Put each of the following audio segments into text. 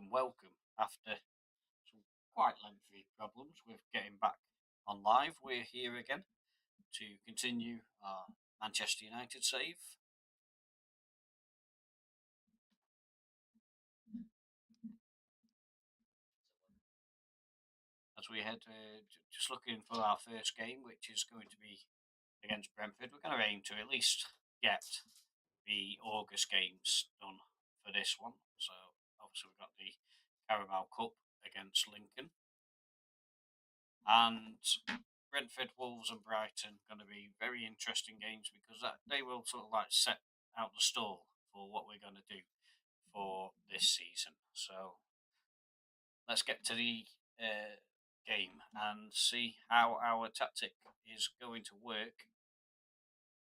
welcome. After some quite lengthy problems with getting back on live, we're here again to continue our Manchester United save. As we head just looking for our first game, which is going to be against Brentford. We're going to aim to at least get the August games done for this one. So obviously we've got the Carabao Cup against Lincoln, and Brentford, Wolves, and Brighton going to be very interesting games because they will sort of like set out the stall for what we're going to do for this season. So let's get to the game and see how our tactic is going to work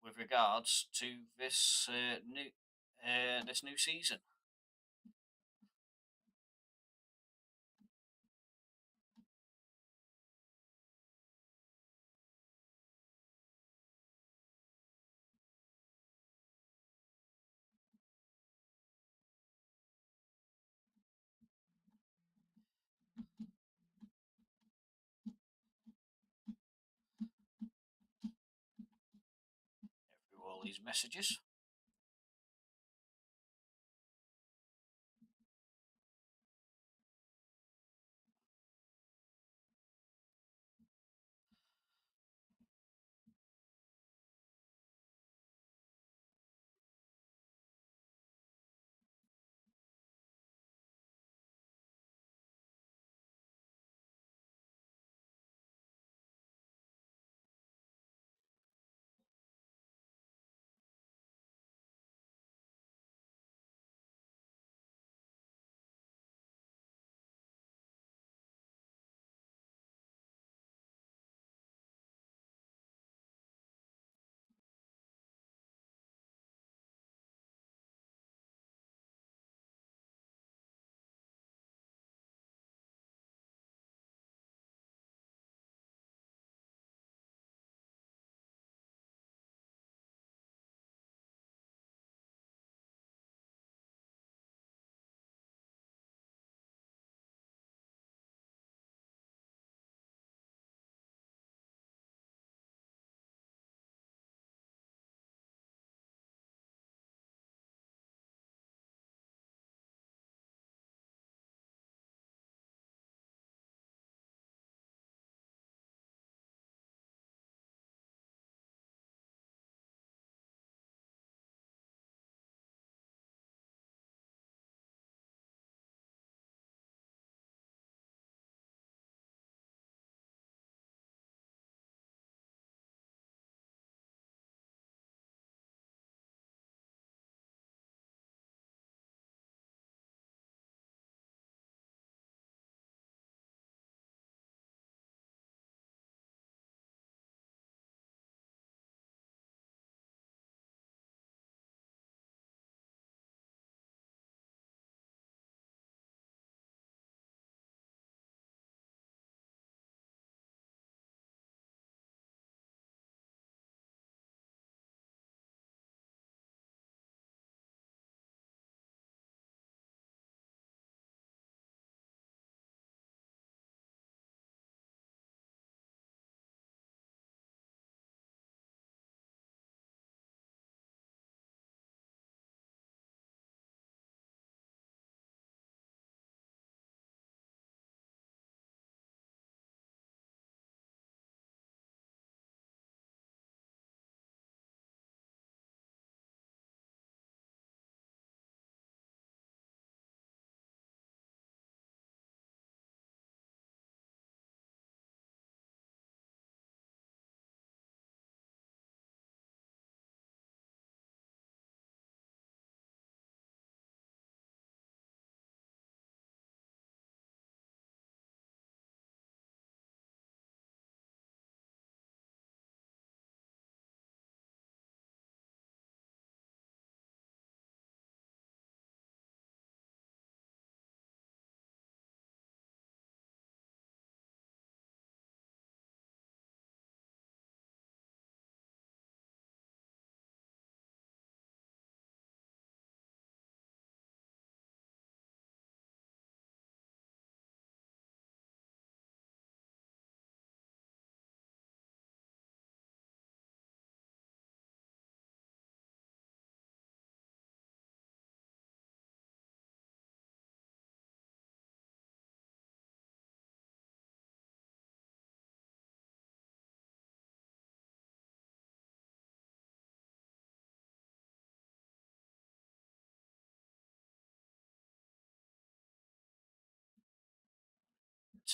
with regards to this new season. Through all these messages.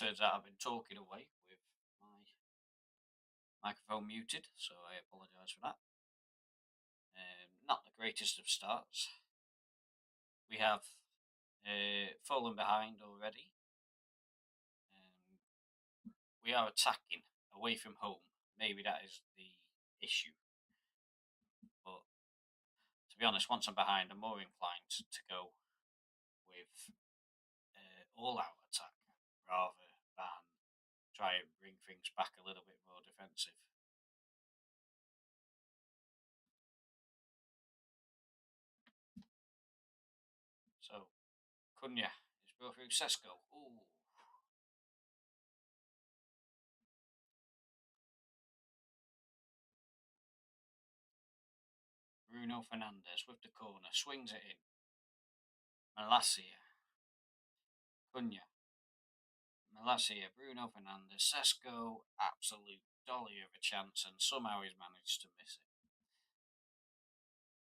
turns out I've been talking away with my microphone muted, so I apologise for that. Not the greatest of starts. We have fallen behind already. We are attacking away from home. Maybe that is the issue. But to be honest, once I'm behind, I'm more inclined to go with all-out attack rather than try and bring things back a little bit more defensive. So, Cunha is brought through Sesko. Ooh. Bruno Fernandes with the corner, swings it in. Malacia. Cunha. Malacia, Bruno Fernandes, Sesko, absolute dolly of a chance, and somehow he's managed to miss it.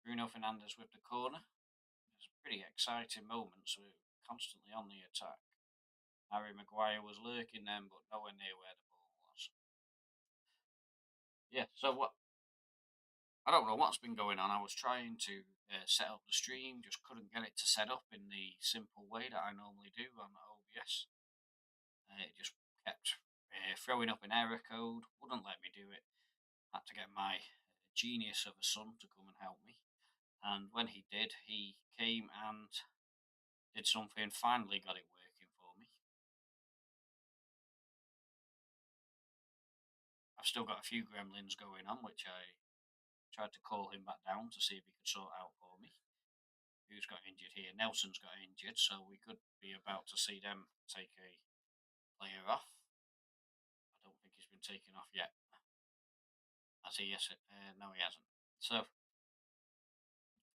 Bruno Fernandes with the corner. It's a pretty exciting moment, so we're constantly on the attack. Harry Maguire was lurking then, but nowhere near where the ball was. Yeah, so what? I don't know what's been going on. I was trying to set up the stream, just couldn't get it to set up in the simple way that I normally do on OBS. It just kept throwing up an error code, wouldn't let me do it. Had to get my genius of a son to come and help me. And when he did, he came and did something, finally got it working for me. I've still got a few gremlins going on, which I tried to call him back down to see if he could sort out for me. Who's got injured here? Nelson's got injured, so we could be about to see them take a player off. I don't think he's been taken off yet. Has he? Yes. No, he hasn't. So,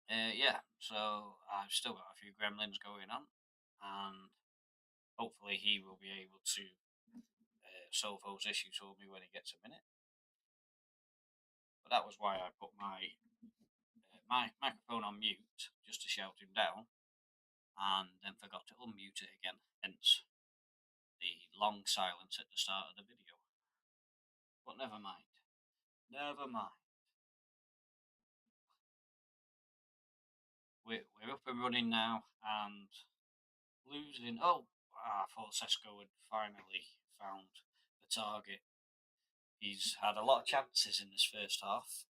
yeah. So I've still got a few gremlins going on, and hopefully he will be able to solve those issues for me when he gets a minute. But that was why I put my microphone on mute, just to shout him down, and then forgot to unmute it again, hence the long silence at the start of the video. But never mind. Never mind. We're up and running now, and losing. Oh, I thought Sesko had finally found the target. He's had a lot of chances in this first half,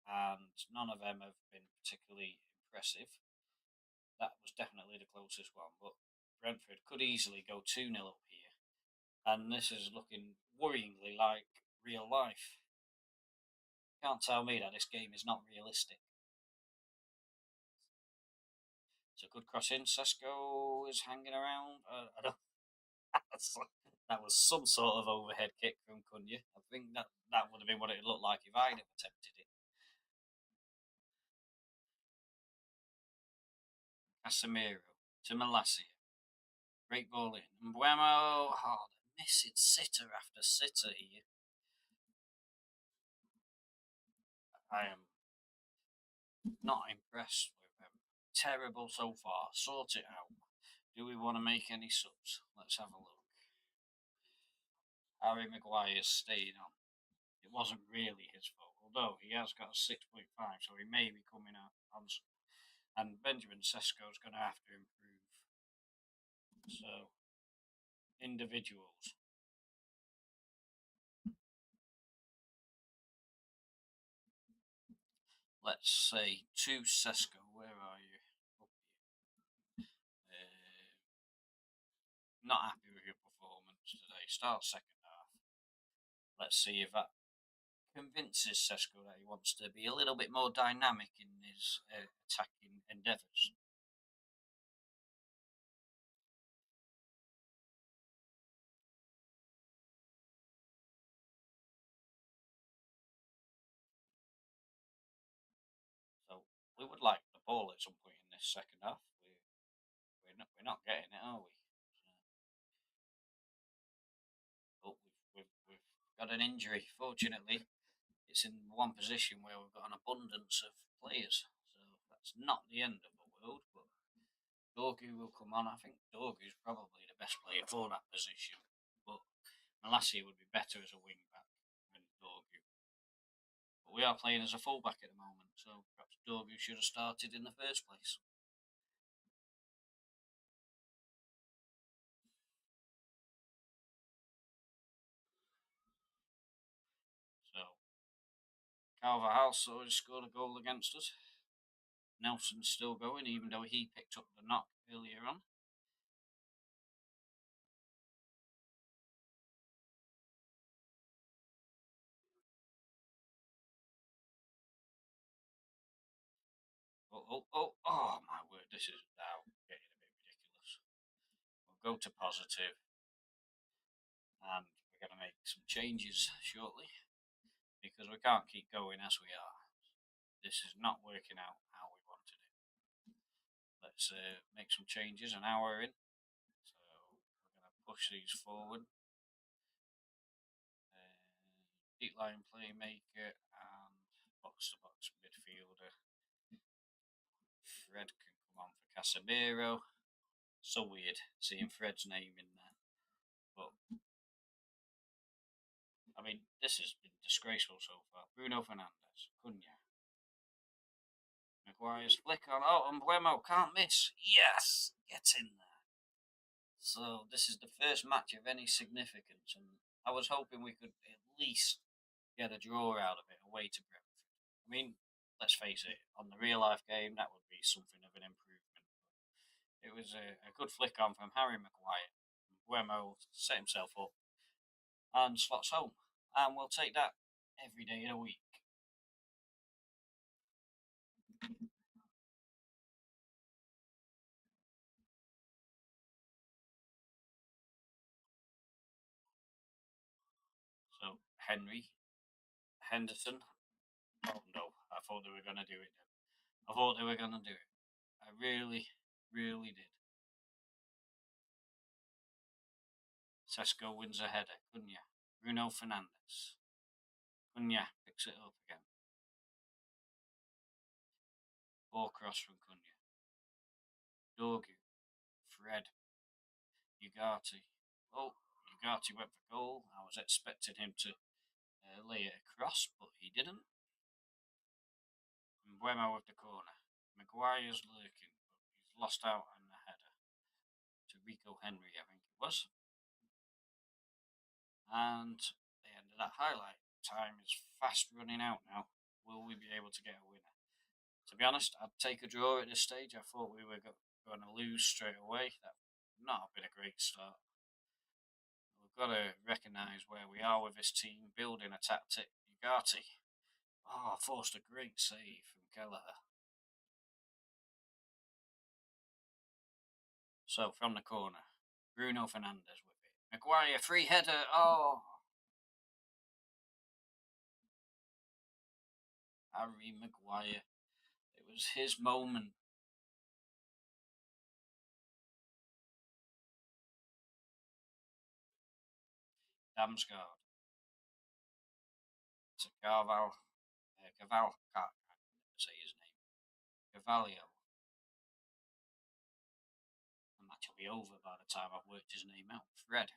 and none of them have been particularly impressive. That was definitely the closest one, but Brentford could easily go 2-0 up here, and this is looking worryingly like real life. You can't tell me that this game is not realistic. It's a good cross in. Sesko is hanging around. I don't. That was some sort of overhead kick from Cunha. I think that would have been what it looked like if I'd have attempted it. Casemiro to Malacia. Great ball in. Mbuemo. Oh, the missing sitter after sitter here. I am not impressed with them. Terrible so far. Sort it out. Do we want to make any subs? Let's have a look. Harry Maguire's staying on. It wasn't really his fault, although he has got a 6.5, so he may be coming out on. And Benjamin Sesko's going to have to improve. So, individuals. Let's say to Sesko. Where are you? Not happy with your performance today. Start second half. Let's see if that convinces Sesko that he wants to be a little bit more dynamic in his attacking endeavours. So we would like the ball at some point in this second half. We're not getting it, are we? But we've got an injury. Fortunately, it's in one position where we've got an abundance of players, so that's not the end of the world. But Dorgu will come on. I think Dorgu's probably the best player for that position. Malacia would be better as a wing back than Dorgu. But we are playing as a full back at the moment, so perhaps Dorgu should have started in the first place. So Carvajal scored a goal against us. Nelson's still going, even though he picked up the knock earlier on. Oh, my word, this is now getting a bit ridiculous. We'll go to positive, and we're going to make some changes shortly because we can't keep going as we are. This is not working out how we wanted it. Let's make some changes an hour in. So we're going to push these forward. Deep line playmaker and box to box midfielder. Fred can come on for Casemiro. So weird seeing Fred's name in there. But I mean, this has been disgraceful so far. Bruno Fernandes, Cunha. Maguire's flick on. Oh, and Buemo can't miss. Yes! Get in there. So this is the first match of any significance, and I was hoping we could at least get a draw out of it away to Brentford. I mean, let's face it, on the real life game, that would be something of an improvement. It was a good flick on from Harry Maguire. Buemo set himself up and slots home. And we'll take that every day in a week. So, Henderson. Oh no, I thought they were going to do it then. I thought they were going to do it. I really, really did. Sesko wins a header. Cunha. Bruno Fernandes. Cunha picks it up again. Ball cross from Cunha. Dorgu. Fred. Ugarte. Oh, Ugarte went for goal. I was expecting him to lay it across, but he didn't. And Buemo with the corner. Maguire's lurking, but he's lost out on the header to Rico Henry, I think it was. And the end of that highlight. Time is fast running out now. Will we be able to get a winner? To be honest, I'd take a draw at this stage. I thought we were going to lose straight away. That would not have been a great start. We've got to recognise where we are with this team, building a tactic. Ugarte. Oh, forced a great save from Kelleher. So, from the corner, Bruno Fernandes with it. Maguire, free header. Oh, Harry Maguire. It was his moment. Damsgaard to Carval. Caval, can't say his name. Cavalio. The match will be over by the time I've worked his name out. Fred.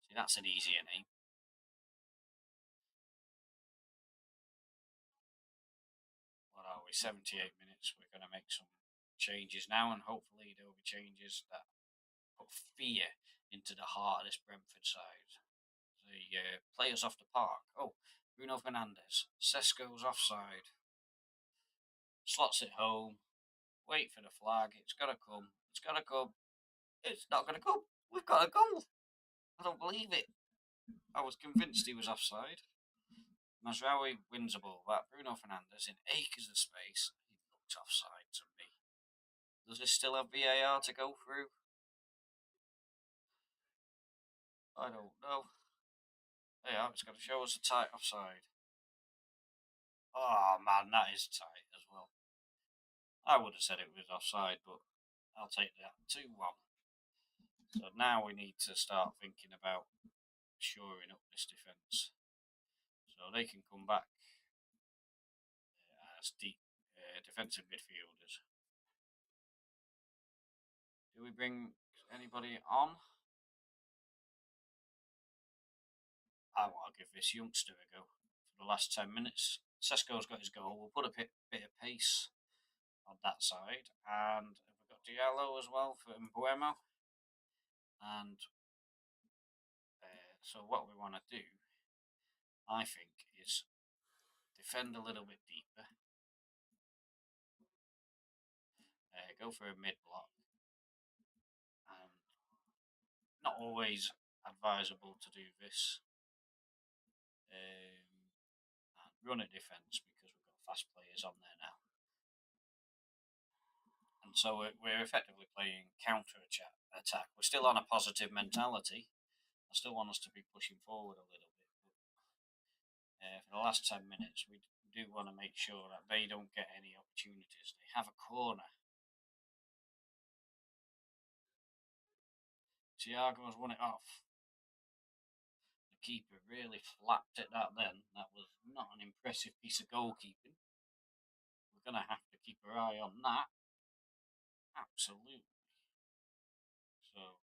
See, that's an easier name. What are we? 78 minutes. We're going to make some changes now, and hopefully there will be changes that put fear into the heart of this Brentford side. The players off the park. Oh, Bruno Fernandes. Sesko's offside. Slots it home. Wait for the flag. It's got to come. It's got to come. It's not going to come. We've got a goal. I don't believe it. I was convinced he was offside. Mazraoui wins a ball back. Bruno Fernandes in acres of space. He looks offside to me. Does this still have VAR to go through? I don't know. Yeah, it's going to show us a tight offside. Oh man, that is tight as well. I would have said it was offside, but I'll take that 2-1. So now we need to start thinking about shoring up this defence. So they can come back as deep defensive midfielders. Do we bring anybody on? I want to give this youngster a go for the last 10 minutes. Sesko's got his goal. We'll put a bit of pace on that side. And we've got Diallo as well for Mbuemo. And so what we want to do, I think, is defend a little bit deeper. Go for a mid block. And not always advisable to do this. And run a defence because we've got fast players on there now. And so we're effectively playing counter attack. We're still on a positive mentality. I still want us to be pushing forward a little bit. But for the last 10 minutes, we do want to make sure that they don't get any opportunities. They have a corner. Thiago's won it off. The keeper really flapped at that then. That was not an impressive piece of goalkeeping. We're going to have to keep our eye on that. Absolutely. So,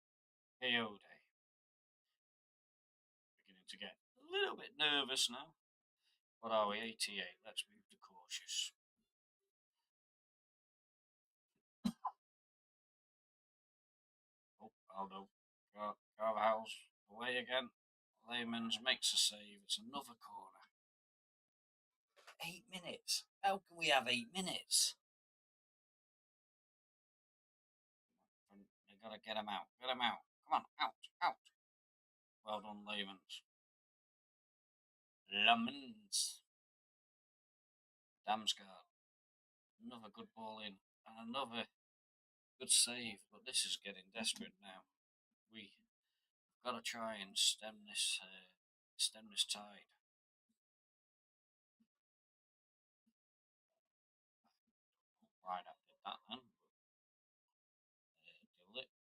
Coyote. Beginning to get a little bit nervous now. What are we? 88. Let's move to cautious. Oh, Aldo. Carvajal's away again. Lehman's makes a save. It's another corner. 8 minutes. How can we have 8 minutes? They've got to get him out. Get him out. Come on, out. Well done, Lehman's. Lemons. Damsgaard. Another good ball in. And another good save. But this is getting desperate now. We've got to try and stem this tide. Right, I did that then. Delete.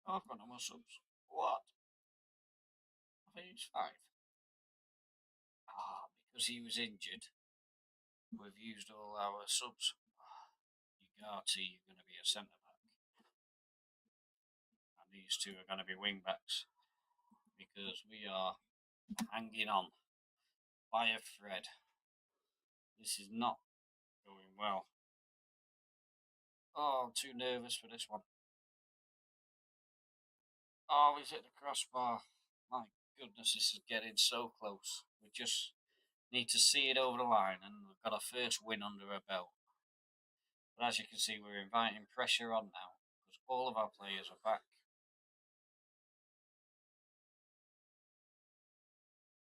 Oh, I've got no more subs. What? I think it's 5. Because he was injured, we've used all our subs. Ugarte, you're going to be a centre back. And these two are going to be wing backs. Because we are hanging on by a thread. This is not going well. Oh, I'm too nervous for this one. Oh, he's hit the crossbar. My goodness, this is getting so close. We just need to see it over the line, and we've got our first win under our belt. But as you can see, we're inviting pressure on now because all of our players are back.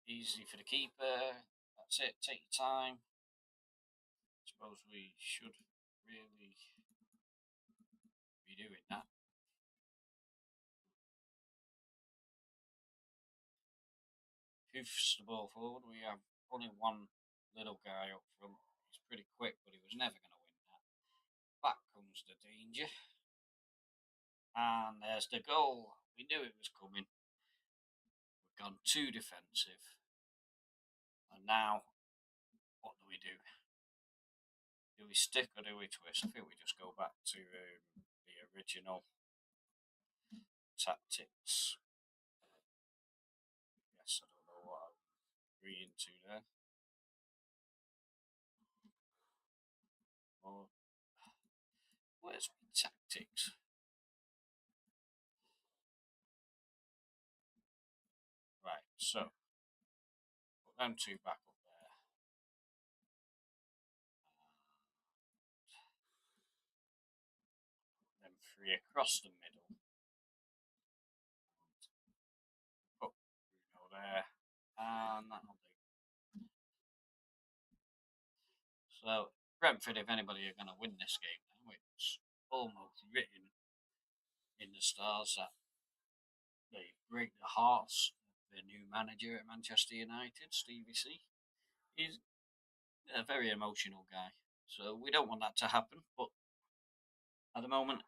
Easy for the keeper. That's it. Take your time. I suppose we should really be doing that. Hoofs the ball forward. We have only one little guy up front. He's pretty quick, but he was never going to win that. Back comes the danger. And there's the goal. We knew it was coming. We've gone too defensive. And now, what do we do? Do we stick or do we twist? I think we just go back to the original tactics. Yes, I don't know what I'm agreeing to there. Or, where's my tactics? Right, so put them two back up there. Then 3 across the middle. Put Bruno there. And that'll do. So, Brentford, if anybody are going to win this game now, it's almost written in the stars that they break the hearts of their new manager at Manchester United, Stevie C. He's a very emotional guy. So we don't want that to happen, but at the moment,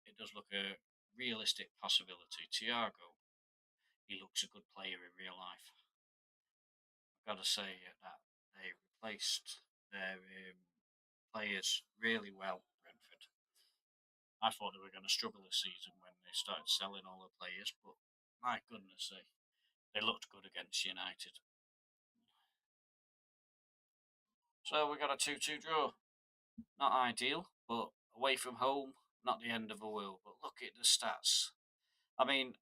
it does look a realistic possibility. Thiago, he looks a good player in real life. I've got to say that they replaced their players really well, Brentford. I thought they were going to struggle this season when they started selling all the players, but my goodness, they looked good against United. So we got a 2-2 draw. Not ideal, but away from home, not the end of the world. But look at the stats. I mean,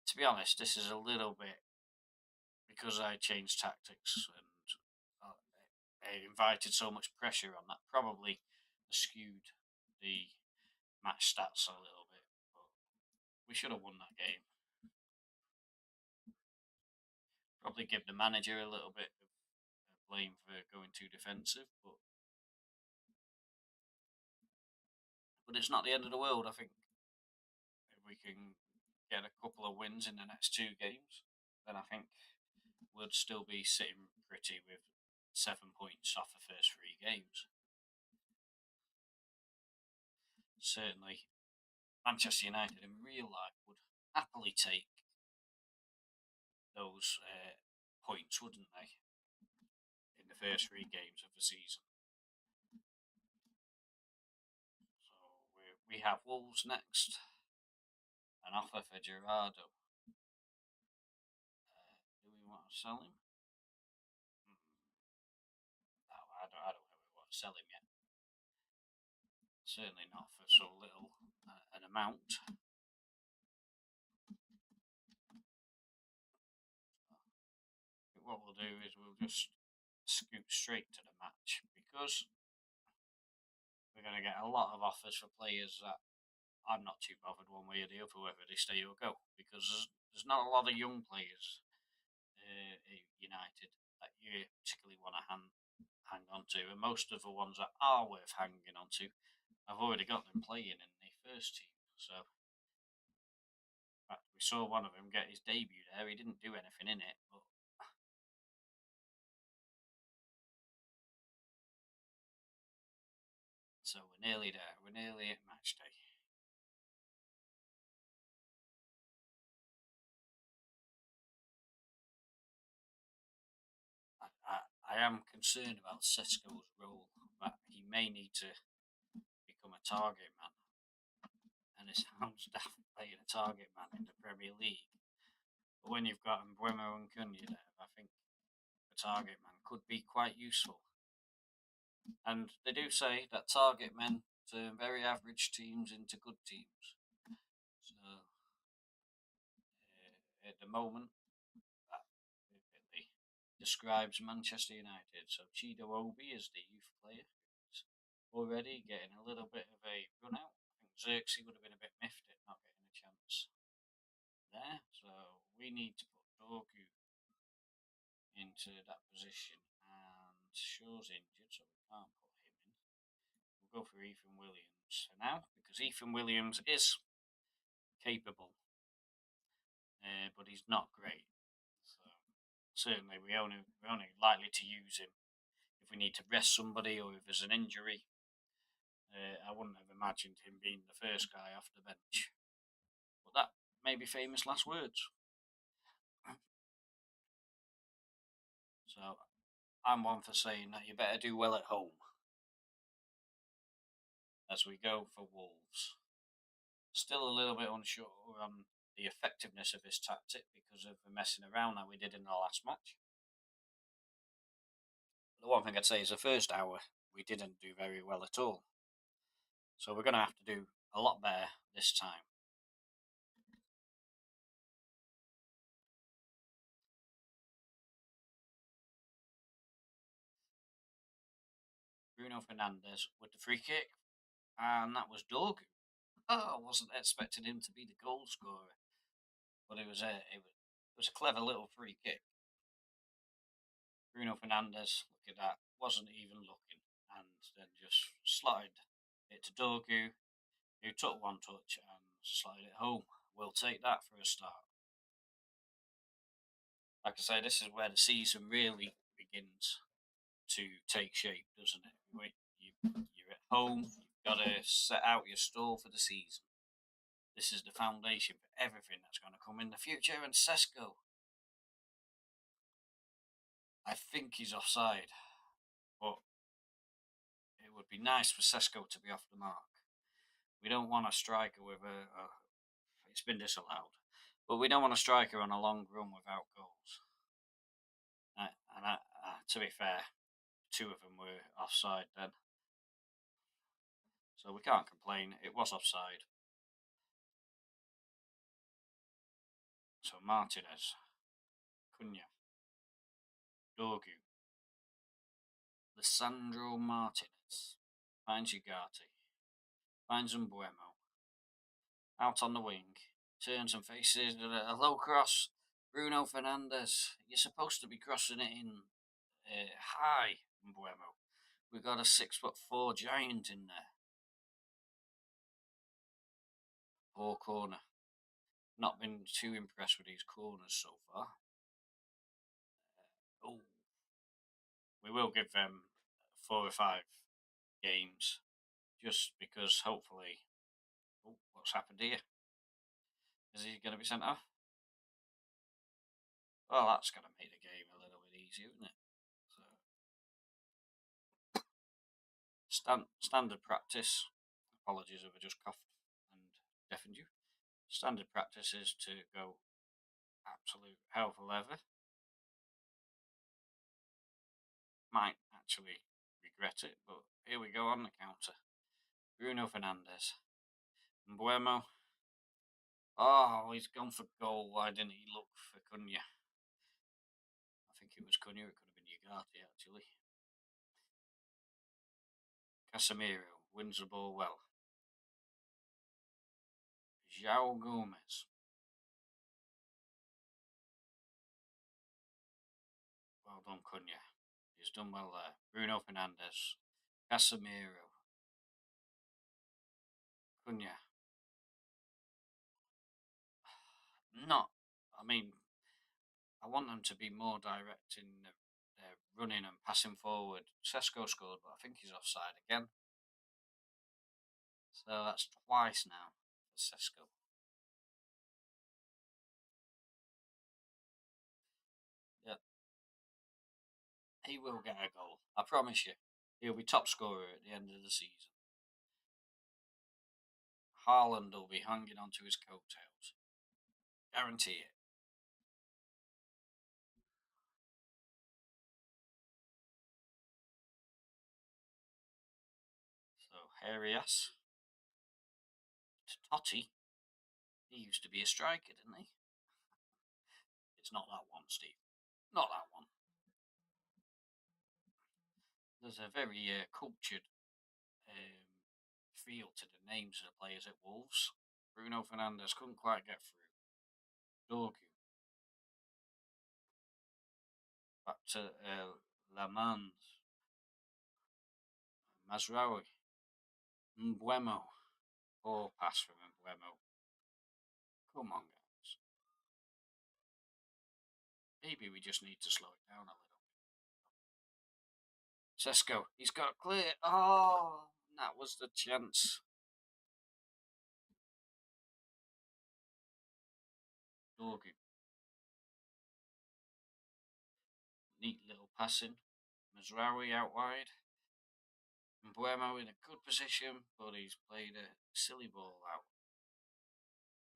to be honest, this is a little bit because I changed tactics and I invited so much pressure on that. Probably skewed the match stats a little bit, but we should have won that game. Probably give the manager a little bit of blame for going too defensive, but it's not the end of the world. I think if we can get a couple of wins in the next two games, then I think we'd still be sitting pretty with 7 points off the first three games. Certainly, Manchester United in real life would happily take those points, wouldn't they, in the first three games of the season? So we have Wolves next, an offer for Gerardo. Do we want to sell him? No, I don't know if we want to sell him yet. Certainly not for so little an amount. What we'll do is we'll just scoot straight to the match because we're going to get a lot of offers for players that I'm not too bothered one way or the other whether they stay or go because there's not a lot of young players at United that you particularly want to hang on to, and most of the ones that are worth hanging on to, I've already got them playing in the first team. So, in fact, we saw one of them get his debut there. He didn't do anything in it, but so we're nearly there. We're nearly at match day. I am concerned about Sesko's role, that he may need to become a target man. And it sounds daft playing a target man in the Premier League. But when you've got Mbeumo and Cunha there, I think a target man could be quite useful. And they do say that target men turn very average teams into good teams. So at the moment, that perfectly describes Manchester United. So Chido Obi is the youth player who's already getting a little bit of a run out. I think Xerxes would have been a bit miffed at not getting a chance there. So we need to put Dorgu into that position, and Shaw's injured, so we can't put him in. We'll go for Ethan Williams for now because Ethan Williams is capable, but he's not great. So certainly we're only likely to use him if we need to rest somebody or if there's an injury. I wouldn't have imagined him being the first guy off the bench, but that may be famous last words. So I'm one for saying that you better do well at home as we go for Wolves. Still a little bit unsure on the effectiveness of this tactic because of the messing around that we did in the last match. The one thing I'd say is the first hour we didn't do very well at all. So we're going to have to do a lot better this time. Bruno Fernandes with the free kick, and that was Doug. Oh, I wasn't expecting him to be the goal scorer, but it was a clever little free kick. Bruno Fernandes, look at that, wasn't even looking, and then just slotted it to Dorgu, who took one touch and slotted it home. We'll take that for a start. Like I say, this is where the season really begins to take shape, doesn't it? You're at home, you've got to set out your stall for the season. This is the foundation for everything that's going to come in the future. And Sesko, I think he's offside, but it would be nice for Sesko to be off the mark. We don't want a striker with it's been disallowed. But we don't want a striker on a long run without goals. To be fair, 2 of them were offside then. So we can't complain. It was offside. So Martinez, Cunha, Dorgu, Lissandro Martinez, finds Ugarte, finds Mbuemo, out on the wing, turns and faces a low cross. Bruno Fernandes, you're supposed to be crossing it in high, Mbuemo. We've got a 6'4" giant in there. Poor corner. Not been too impressed with these corners so far. We will give them 4 or 5 games, just because hopefully. Oh, what's happened here? Is he going to be sent off? Well, that's going to make the game a little bit easier, isn't it? So, standard practice. Apologies if I just coughed and deafened you. Standard practice is to go absolute hell for leather. Might actually regret it, but here we go on the counter. Bruno Fernandes. Mbuemo. Oh, he's gone for goal. Why didn't he look for Cunha? I think it was Cunha. It could have been Ugarte, actually. Casemiro wins the ball well. João Gomez. Well done, Cunha. He's done well there. Bruno Fernandes. Casemiro. Cunha. I want them to be more direct in their running and passing forward. Sesko scored, but I think he's offside again. So that's twice now for Sesko. Yeah. He will get a goal. I promise you. He'll be top scorer at the end of the season. Haaland will be hanging onto his coattails. Guarantee it. So, Herias. Totti. He used to be a striker, didn't he? It's not that one, Steve. Not that one. There's a very cultured feel to the names of the players at Wolves. Bruno Fernandes couldn't quite get through. Dorgu. Back to Lamans. Mazraoui. Mbuemo. Poor pass from Mbuemo. Come on, guys. Maybe we just need to slow it down a little bit. Sesko, he's got clear. Oh, that was the chance. Dorgu. Neat little passing. Mazraoui out wide. Mbuemo in a good position, but he's played a silly ball out.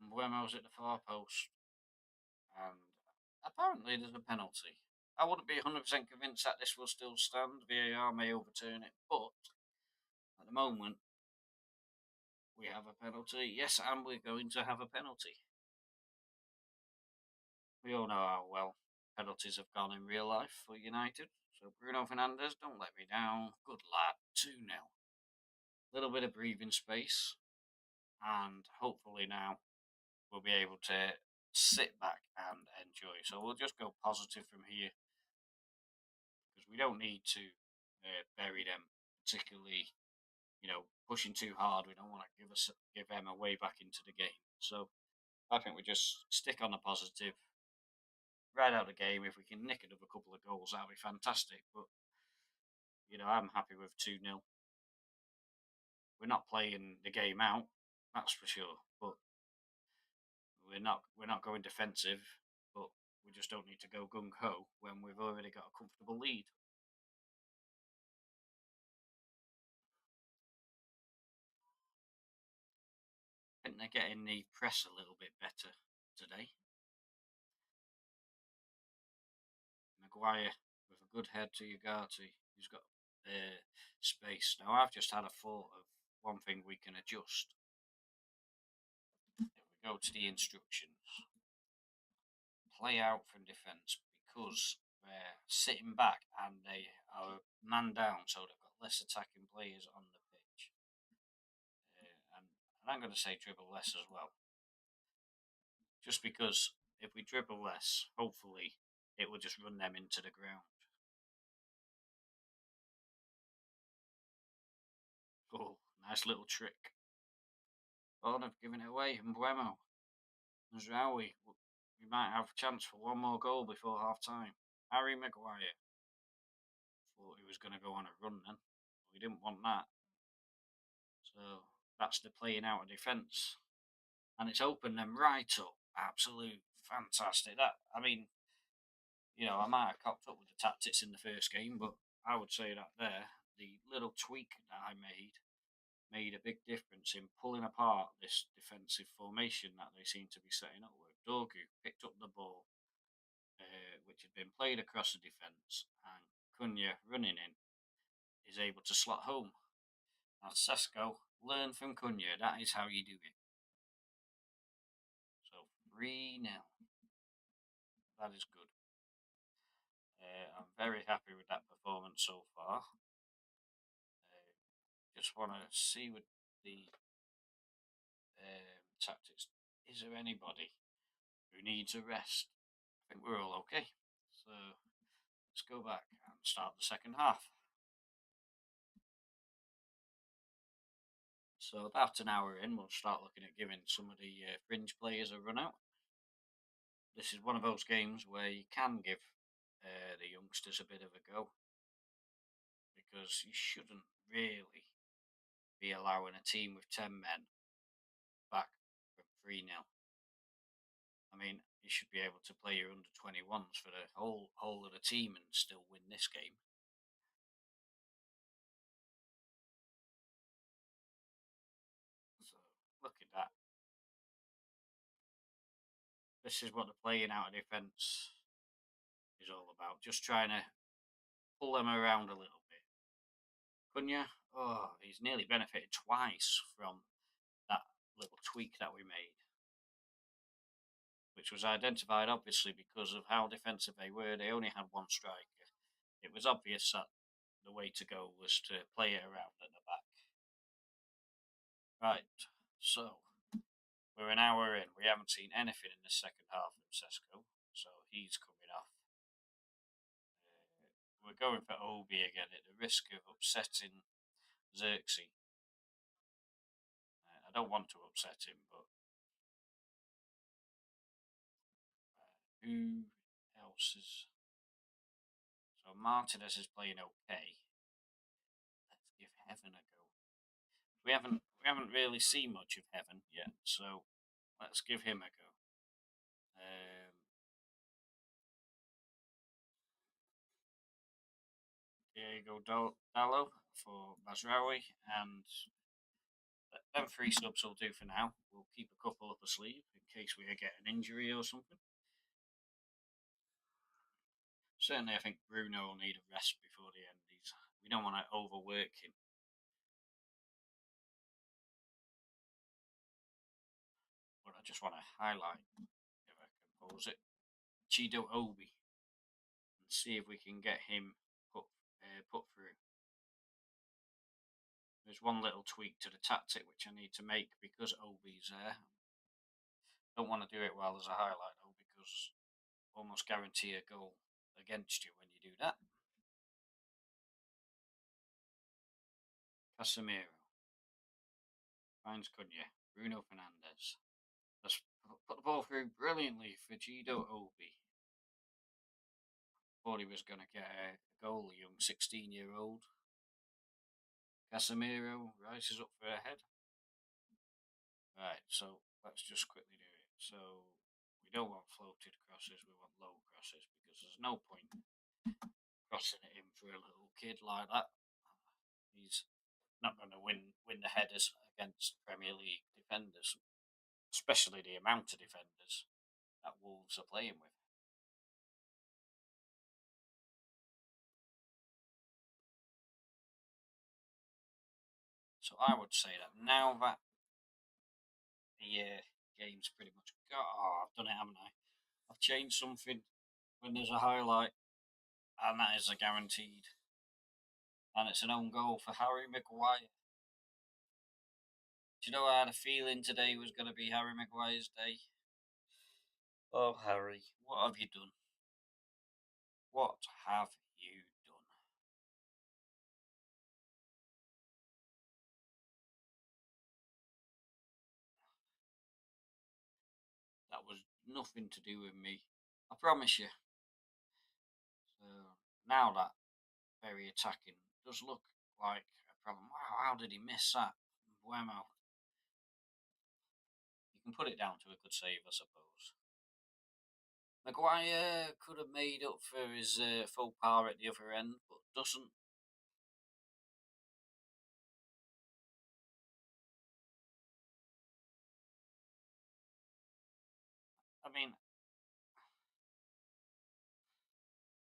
Mbuemo's at the far post, and apparently there's a penalty. I wouldn't be 100% convinced that this will still stand. VAR may overturn it, but at the moment we have a penalty. Yes, and we're going to have a penalty. We all know how well penalties have gone in real life for United. So Bruno Fernandes, don't let me down. Good lad, 2-0. Little bit of breathing space, and hopefully now we'll be able to sit back and enjoy. So we'll just go positive from here, because we don't need to bury them, particularly, pushing too hard. We don't want to give them a way back into the game. So I think we just stick on the positive, ride out the game. If we can nick another couple of goals, that'll be fantastic. But I'm happy with 2-0. We're not playing the game out, that's for sure. But we're not going defensive. But we just don't need to go gung ho when we've already got a comfortable lead. I think they're getting the press a little bit better today. Maguire with a good head to Ugarte. He's got space. Now, I've just had a thought of one thing we can adjust. If we go to the instructions, play out from defence because they're sitting back and they are man down, so they've got less attacking players on the pitch. And I'm going to say dribble less as well. Just because if we dribble less, hopefully it will just run them into the ground. Oh, nice little trick. Oh, they've given it away. And Buemo. Mazraoui. We might have a chance for one more goal before half time. Harry Maguire. Thought he was going to go on a run then. We didn't want that. So that's the playing out of defence. And it's opened them right up. Absolute fantastic. I mean, I might have cocked up with the tactics in the first game, but I would say that the little tweak that I made a big difference in pulling apart this defensive formation that they seem to be setting up with. Dorgu picked up the ball, which had been played across the defence, and Cunha running in is able to slot home. Now, Sesko, learn from Cunha. That is how you do it. So 3-0. That is good. I'm very happy with that performance so far. Just want to see with the tactics. Is there anybody who needs a rest? I think we're all okay. So let's go back and start the second half. So about an hour in, we'll start looking at giving some of the fringe players a run out. This is one of those games where you can give the youngsters a bit of a go, because you shouldn't really be allowing a team with 10 men back from 3-0. I mean, you should be able to play your under 21s for the whole of the team and still win this game. So look at that. This is what the playing out of defence is all about. Just trying to pull them around a little bit. Cunha, he's nearly benefited twice from that little tweak that we made, which was identified obviously because of how defensive they were. They only had one striker. It was obvious that the way to go was to play it around at the back. Right, so we're an hour in. We haven't seen anything in the second half from Sesko, so he's coming off. We're going for Obi again at the risk of upsetting Xerxes. I don't want to upset him, but who else is? So Martinez is playing okay. Let's give Heaven a go. We haven't really seen much of Heaven yet, so let's give him a go. Diego Dallo for Mazraoui, and them 3 subs will do for now. We'll keep a couple up the sleeve in case we get an injury or something. Certainly, I think Bruno will need a rest before the end. We don't want to overwork him. But I just want to highlight, if I can pause it, Chido Obi, and see if we can get him put through. There's one little tweak to the tactic which I need to make because Obi's there. Don't want to do it while there's a highlight though, because almost guarantee a goal against you when you do that. Casemiro finds Cunha. Bruno Fernandes. Let's put the ball through brilliantly for Chido Obi. Thought he was going to get a goal, a young 16-year-old. Casemiro rises up for a head. Right, so let's just quickly do it. So we don't want floated crosses, we want low crosses, because there's no point crossing it in for a little kid like that. He's not going to win the headers against Premier League defenders, especially the amount of defenders that Wolves are playing with. So I would say that now that the game's pretty much I've done it, haven't I? I've changed something when there's a highlight, and that is a guaranteed. And it's an own goal for Harry Maguire. Do you know I had a feeling today was going to be Harry Maguire's day? Oh, Harry, what have you done? What have you done? That was nothing to do with me. I promise you. So now that very attacking does look like a problem. Wow, how did he miss that? Wow. You can put it down to a good save, I suppose. Maguire could have made up for his faux pas at the other end, but doesn't. I mean,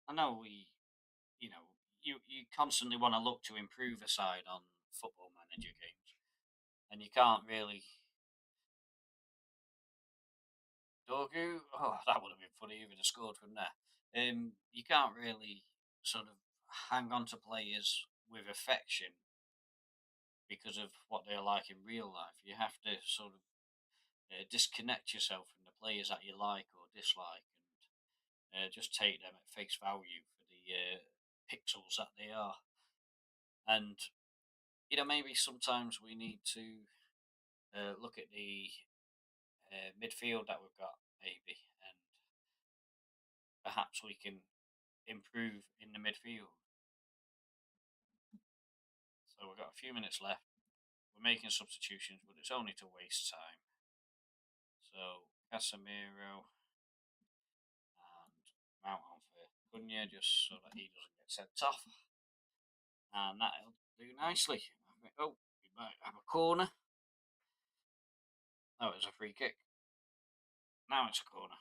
I know you know, you constantly want to look to improve a side on football manager games, and you can't really. Dogu, oh, that would have been funny if he'd have scored from there. You can't really sort of hang on to players with affection because of what they're like in real life. You have to sort of disconnect yourself from the players that you like or dislike, and just take them at face value for the pixels that they are. And maybe sometimes we need to look at the midfield that we've got, maybe, and perhaps we can improve in the midfield. So we've got a few minutes left. We're making substitutions, but it's only to waste time. So Casemiro and Mount on for Cunha, just so that he doesn't get sent off. And that'll do nicely. Oh, we might have a corner. Oh, it was a free kick. Now it's a corner.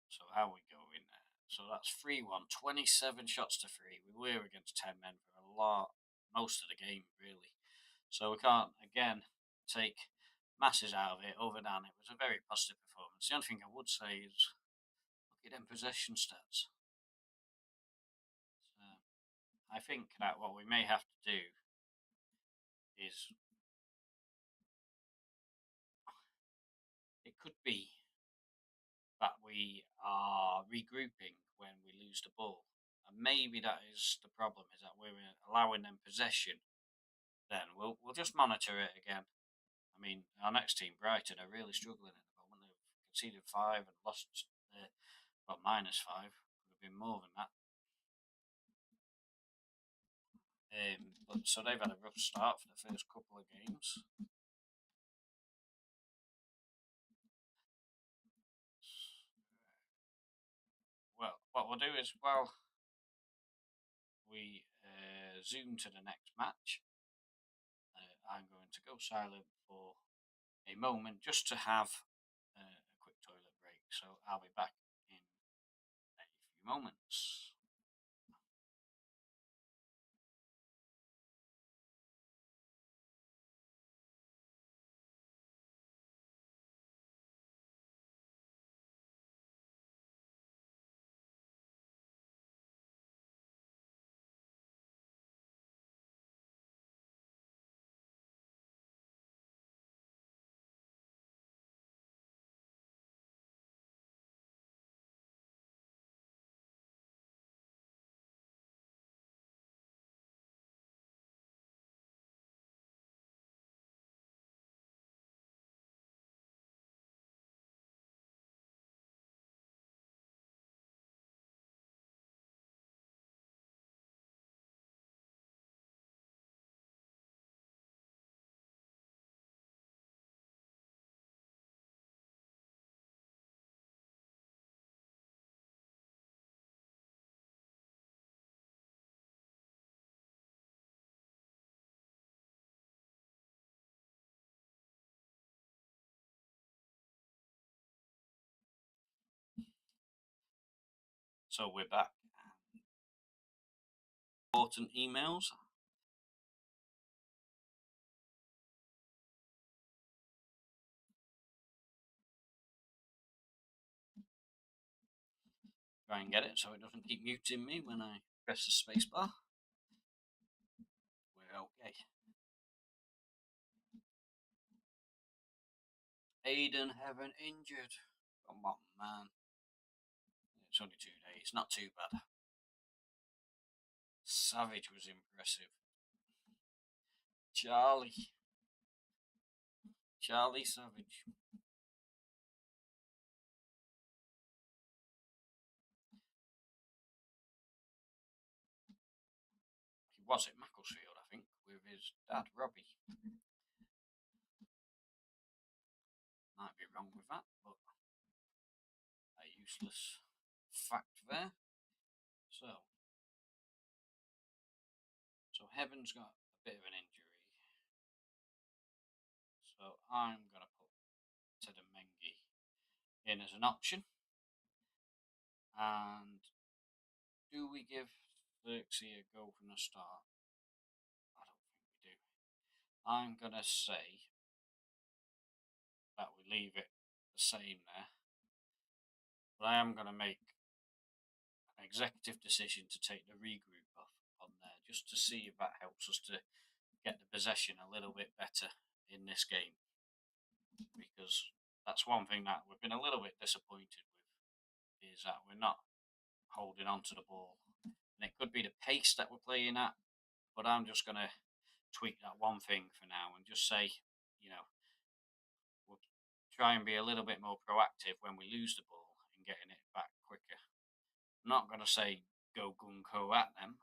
So how we going there? So that's 3-1, 27 shots to 3. We were against 10 men for a lot, most of the game, really. So we can't, again, take masses out of it other than it was a very positive performance. The only thing I would say is look at them possession stats. So I think that what we may have to do is it could be that we are regrouping when we lose the ball. And maybe that is the problem, is that we're allowing them possession. Then we'll just monitor it again. I mean, our next team, Brighton, are really struggling at the moment. They've conceded 5 and lost, -5. Could have been more than that. But so they've had a rough start for the first couple of games. Well, what we'll do is, we zoom to the next match. I'm going to go silent for a moment just to have a quick toilet break. So I'll be back in a few moments. So we're back. Important emails. Try and get it so it doesn't keep muting me when I press the spacebar. We're okay. Aiden Heaven injured. Come on, man. It's only 2 days. Not too bad. Savage was impressive. Charlie Savage. He was at Macclesfield, I think, with his dad, Robbie. Might be wrong with that, but a useless fact there. So Heaven's got a bit of an injury. So I'm going to put Tedamengi in as an option. And do we give Xerxes a go from the start? I don't think we do. I'm going to say that we leave it the same there. But I am going to make an executive decision to take the regroup off on there just to see if that helps us to get the possession a little bit better in this game. Because that's one thing that we've been a little bit disappointed with, is that we're not holding on to the ball. And it could be the pace that we're playing at, but I'm just going to tweak that one thing for now and just say, we'll try and be a little bit more proactive when we lose the ball and getting it back quicker. I'm not going to say go gung-ho at them.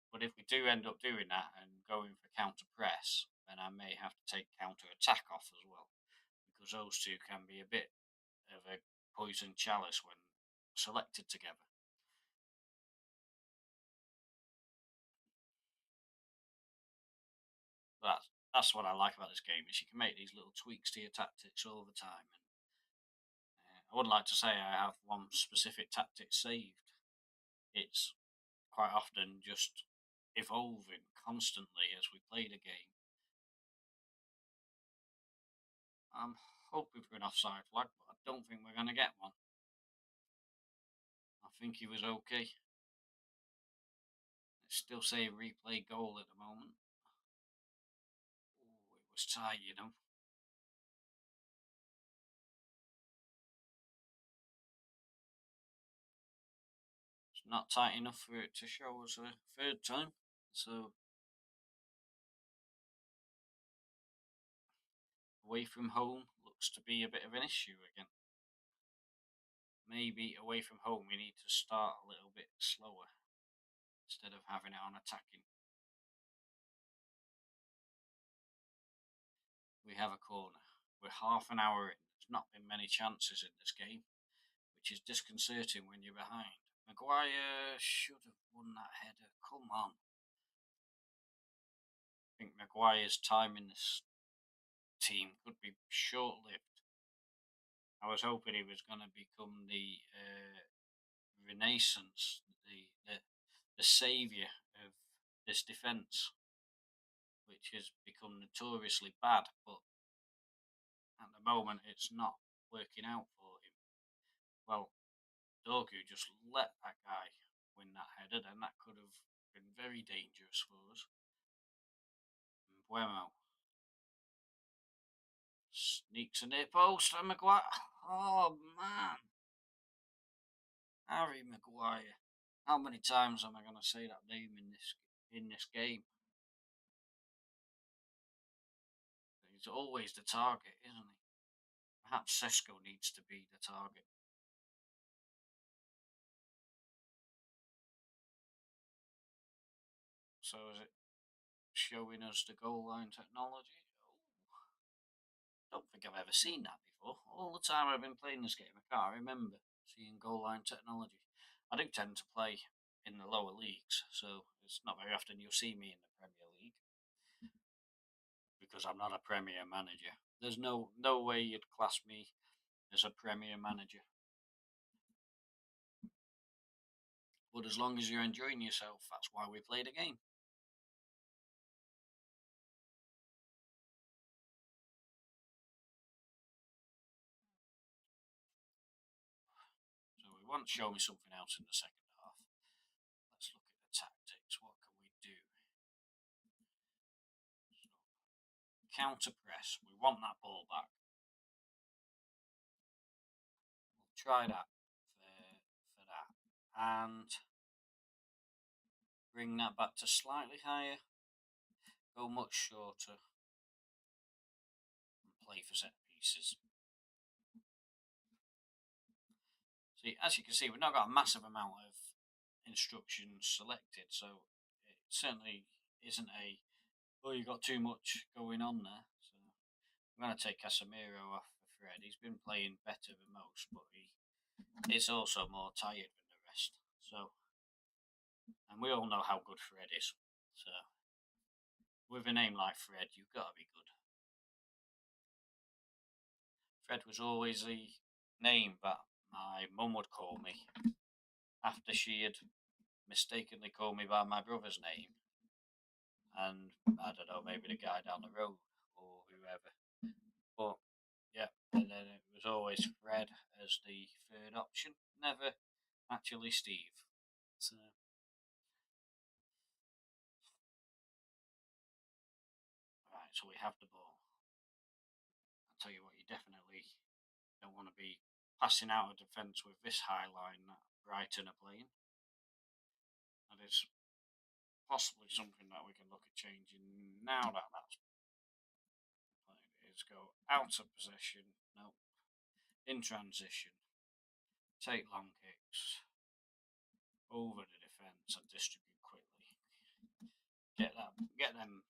But if we do end up doing that and going for counter-press, then I may have to take counter-attack off as well, because those two can be a bit of a poison chalice when selected together. That's what I like about this game, is you can make these little tweaks to your tactics all the time. And I wouldn't like to say I have one specific tactic saved. It's quite often just evolving constantly as we play the game. I'm hoping for an offside flag, but I don't think we're going to get one. I think he was okay. Let's still say replay goal at the moment. Oh, it was tight, It's not tight enough for it to show us a third time. So away from home looks to be a bit of an issue again. Maybe away from home we need to start a little bit slower instead of having it on attacking. We have a corner. We're half an hour in. There's not been many chances in this game, which is disconcerting when you're behind. Maguire should have won that header. Come on. I think Maguire's time in this team could be short-lived. I was hoping he was going to become the renaissance, the saviour of this defence, which has become notoriously bad, but at the moment it's not working out for him. Well, Dorgu just let that guy win that header, and that could have been very dangerous for us. Buemo sneaks a near post, and Maguire. Oh man, Harry Maguire. How many times am I going to say that name in this game? He's always the target, isn't he? Perhaps Sesko needs to be the target. So is it showing us the goal line technology? Don't think I've ever seen that before. All the time I've been playing this game, I can't remember seeing goal line technology. I do tend to play in the lower leagues, so it's not very often you'll see me in the Premier League because I'm not a Premier manager. There's no way you'd class me as a Premier manager. But as long as you're enjoying yourself, that's why we play the game. So we want to show me something else in the second half. Let's look at the tactics. What can we do? So, counter press. We want that ball back. We'll try that for that. And bring that back to slightly higher. Go much shorter. And play for set pieces. See, as you can see, we've not got a massive amount of instructions selected, so it certainly isn't oh, you got too much going on there. So I'm going to take Casemiro off for Fred. He's been playing better than most, but he is also more tired than the rest. So, and we all know how good Fred is. So, with a name like Fred, you've got to be good. Fred was always the name that my mum would call me after she had mistakenly called me by my brother's name. And I don't know, maybe the guy down the road or whoever. But yeah, and then it was always Fred as the third option, never actually Steve. So, right, so we have the ball. I'll tell you what, you definitely don't want to be passing out of defence with this high line that Brighton are playing. That is possibly something that we can look at changing now that that's played. Is go out of possession, no, in transition, take long kicks, over the defence and distribute quickly. Get them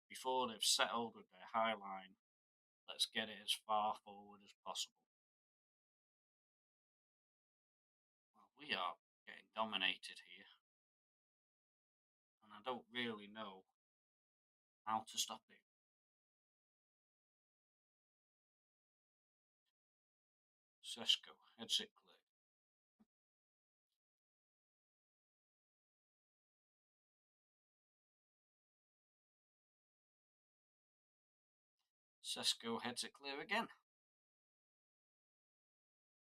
before they've settled with their high line. Let's get it as far forward as possible. Well, we are getting dominated here, and I don't really know how to stop it. Sesko heads it clear. Sesko heads it clear again.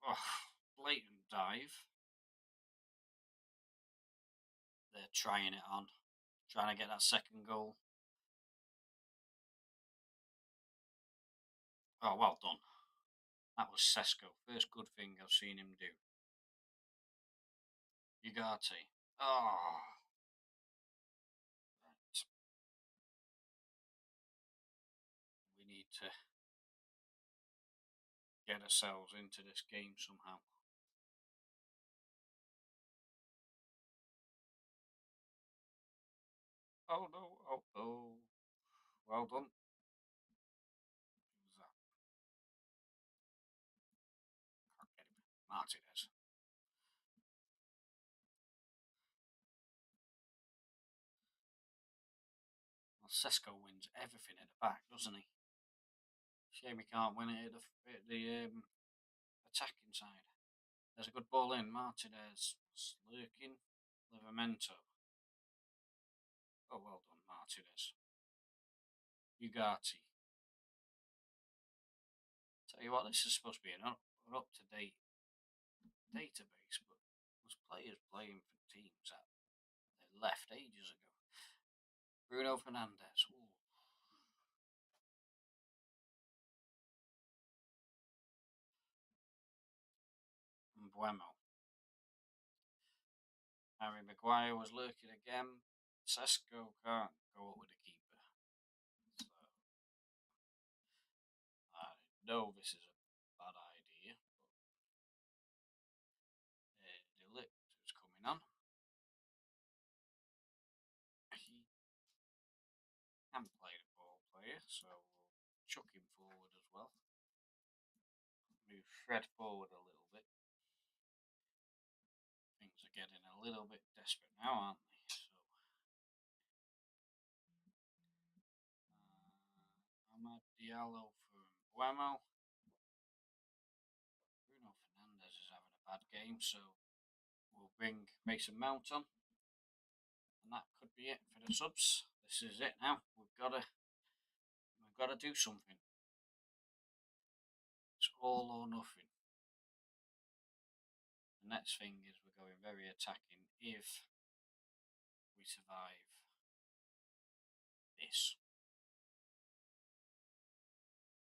Oh, blatant dive. They're trying it on, trying to get that second goal. Oh, well done. That was Sesko. First good thing I've seen him do. Ugarte. Oh. Right. We need to get ourselves into this game somehow. Oh no, oh oh. Well done. Who's that? Can't get him. Martinez. Well, Sesko wins everything at the back, doesn't he? Shame he can't win it at the attacking side. There's a good ball in. Martinez lurking. Livramento. Oh, well done, Martinez. Ugarte. Tell you what, this is supposed to be an up-to-date database, but there's players playing for teams that they left ages ago. Bruno Fernandes. Ooh. Mbuemo. Harry Maguire was lurking again. Sesko can't go up with the keeper. So, I know this is a bad idea, but De Ligt is coming on. He can play the ball player, so we'll chuck him forward as well. Move Fred forward a little bit. Things are getting a little bit desperate now, aren't they? So, Amad Diallo for Mbuemo. Bruno Fernandes is having a bad game, so we'll bring Mason Mount on, and that could be it for the subs. This is it now. We've got to do something. It's all or nothing. The next thing is we're going very attacking if we survive this.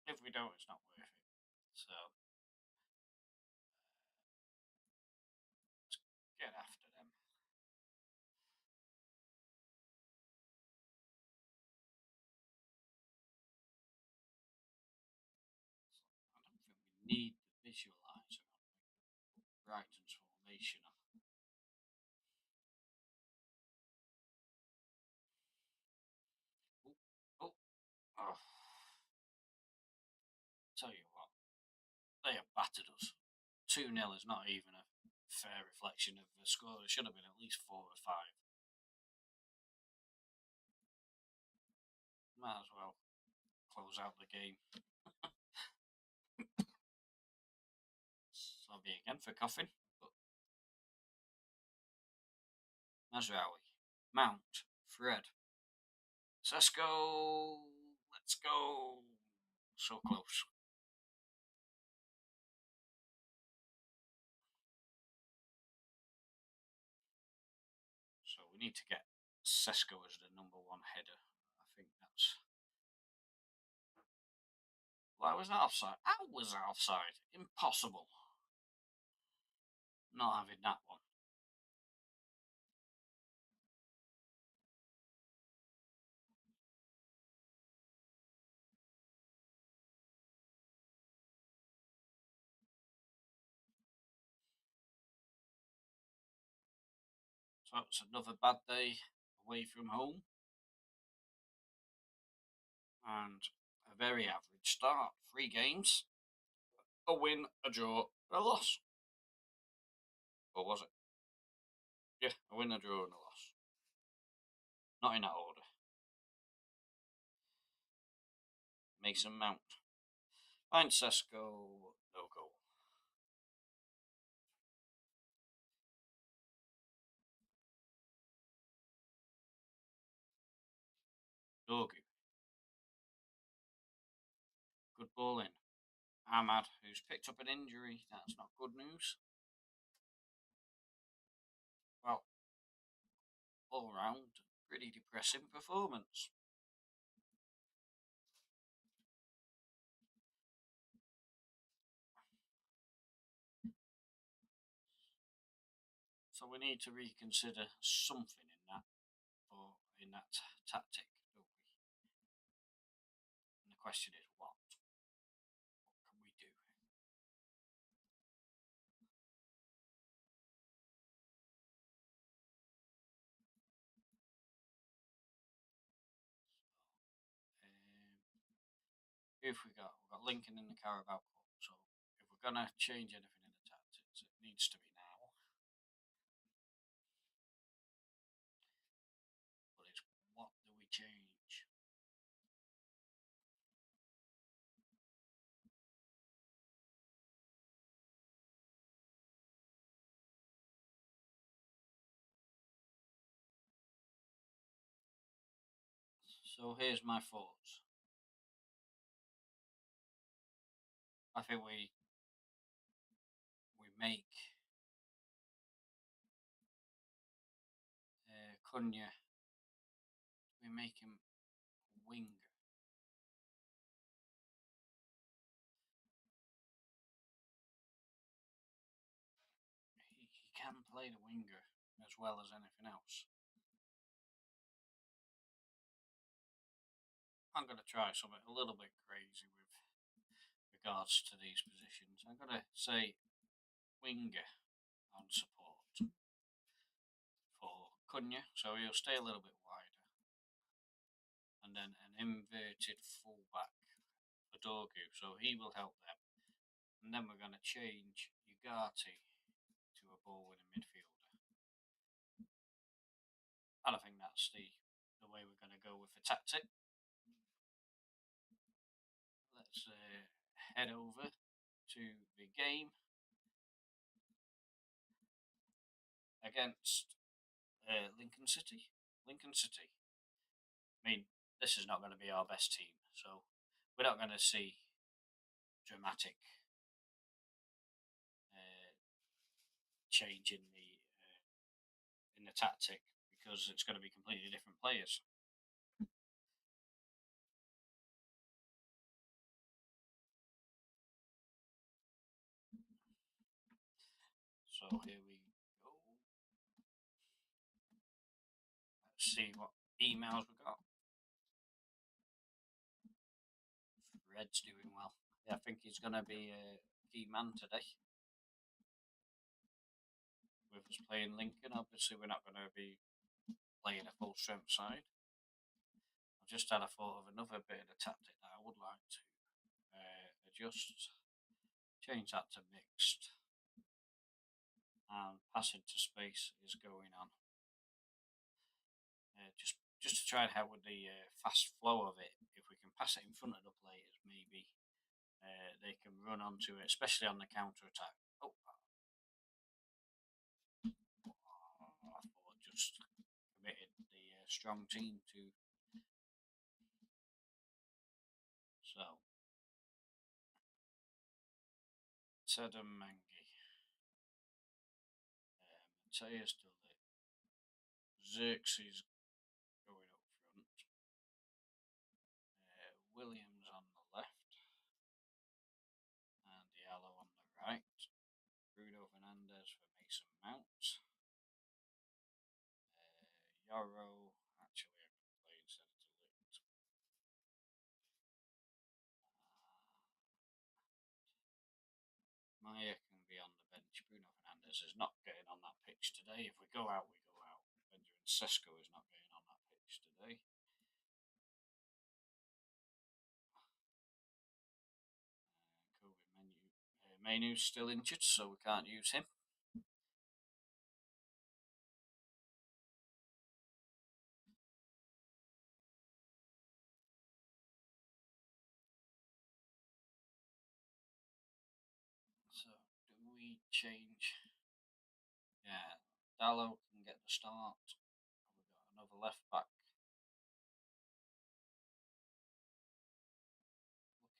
If we don't, it's not worth it. So let's get after them. I don't think we need the visualizer on Brighton's formation. Oh. Tell you what, they have battered us. 2-0 is not even a fair reflection of the score. It should have been at least 4 or 5. Might as well close out the game. Sorry again for coughing. But Mazraoui, Mount, Fred, Sesko, let's go. So close. So we need to get Sesko as the number 1 header. I think that's... Why was that offside? How was that offside? Impossible. Not having that one. So it's another bad day away from home. And a very average start. 3 games. A win, a draw, a loss. Or was it? Yeah, a win, a draw, and a loss. Not in that order. Mason Mount. Find Sesko, no goal. Dorgu. Good ball in. Ahmad, who's picked up an injury. That's not good news. Well, all round, pretty depressing performance. So we need to reconsider something in that, or in that tactic, don't we? And the question is, what? What can we do? If we've got Lincoln in the Carabao Cup, so if we're gonna change anything in the tactics, it needs to be now. But it's what do we change? So here's my thoughts. I think we make Cunha. We make him winger. He can play the winger as well as anything else. I'm going to try something a little bit crazy with regards to these positions. I'm going to say winger on support for Cunha, so he'll stay a little bit wider. And then an inverted fullback for Dorgu, so he will help them. And then we're going to change Ugarte to a ball-winning midfielder. And I think that's the way we're going to go with the tactic. Let's head over to the game against Lincoln City. Lincoln City. I mean, this is not going to be our best team, so we're not going to see dramatic uh, change in the tactic because it's going to be completely different players. So here we go. Let's see what emails we got. Fred's doing well. Yeah, I think he's going to be a key man today. With us playing Lincoln, obviously we're not going to be playing a full strength side. I've just had a thought of another bit of the tactic that I would like to adjust. Change that to mixed. And passing to space is going on. Just to try and help with the fast flow of it. If we can pass it in front of the players, maybe they can run onto it, especially on the counter attack. Oh, I thought just committed the strong team to. So, Tedham Mengi. Mateus still there. Xerxes going up front. Williams on the left. And Diallo on the right. Bruno Fernandes for Mason Mount. Yarrow. Actually, I could play instead of Delete. Maya can be on the bench. Bruno Fernandes is not getting on that pitch today. If we go out, we go out. Benjamin Sesko is not getting on that pitch today. Menu's still injured, so we can't use him. So, do we change? Yeah, Dallo can get the start. We've got another left back.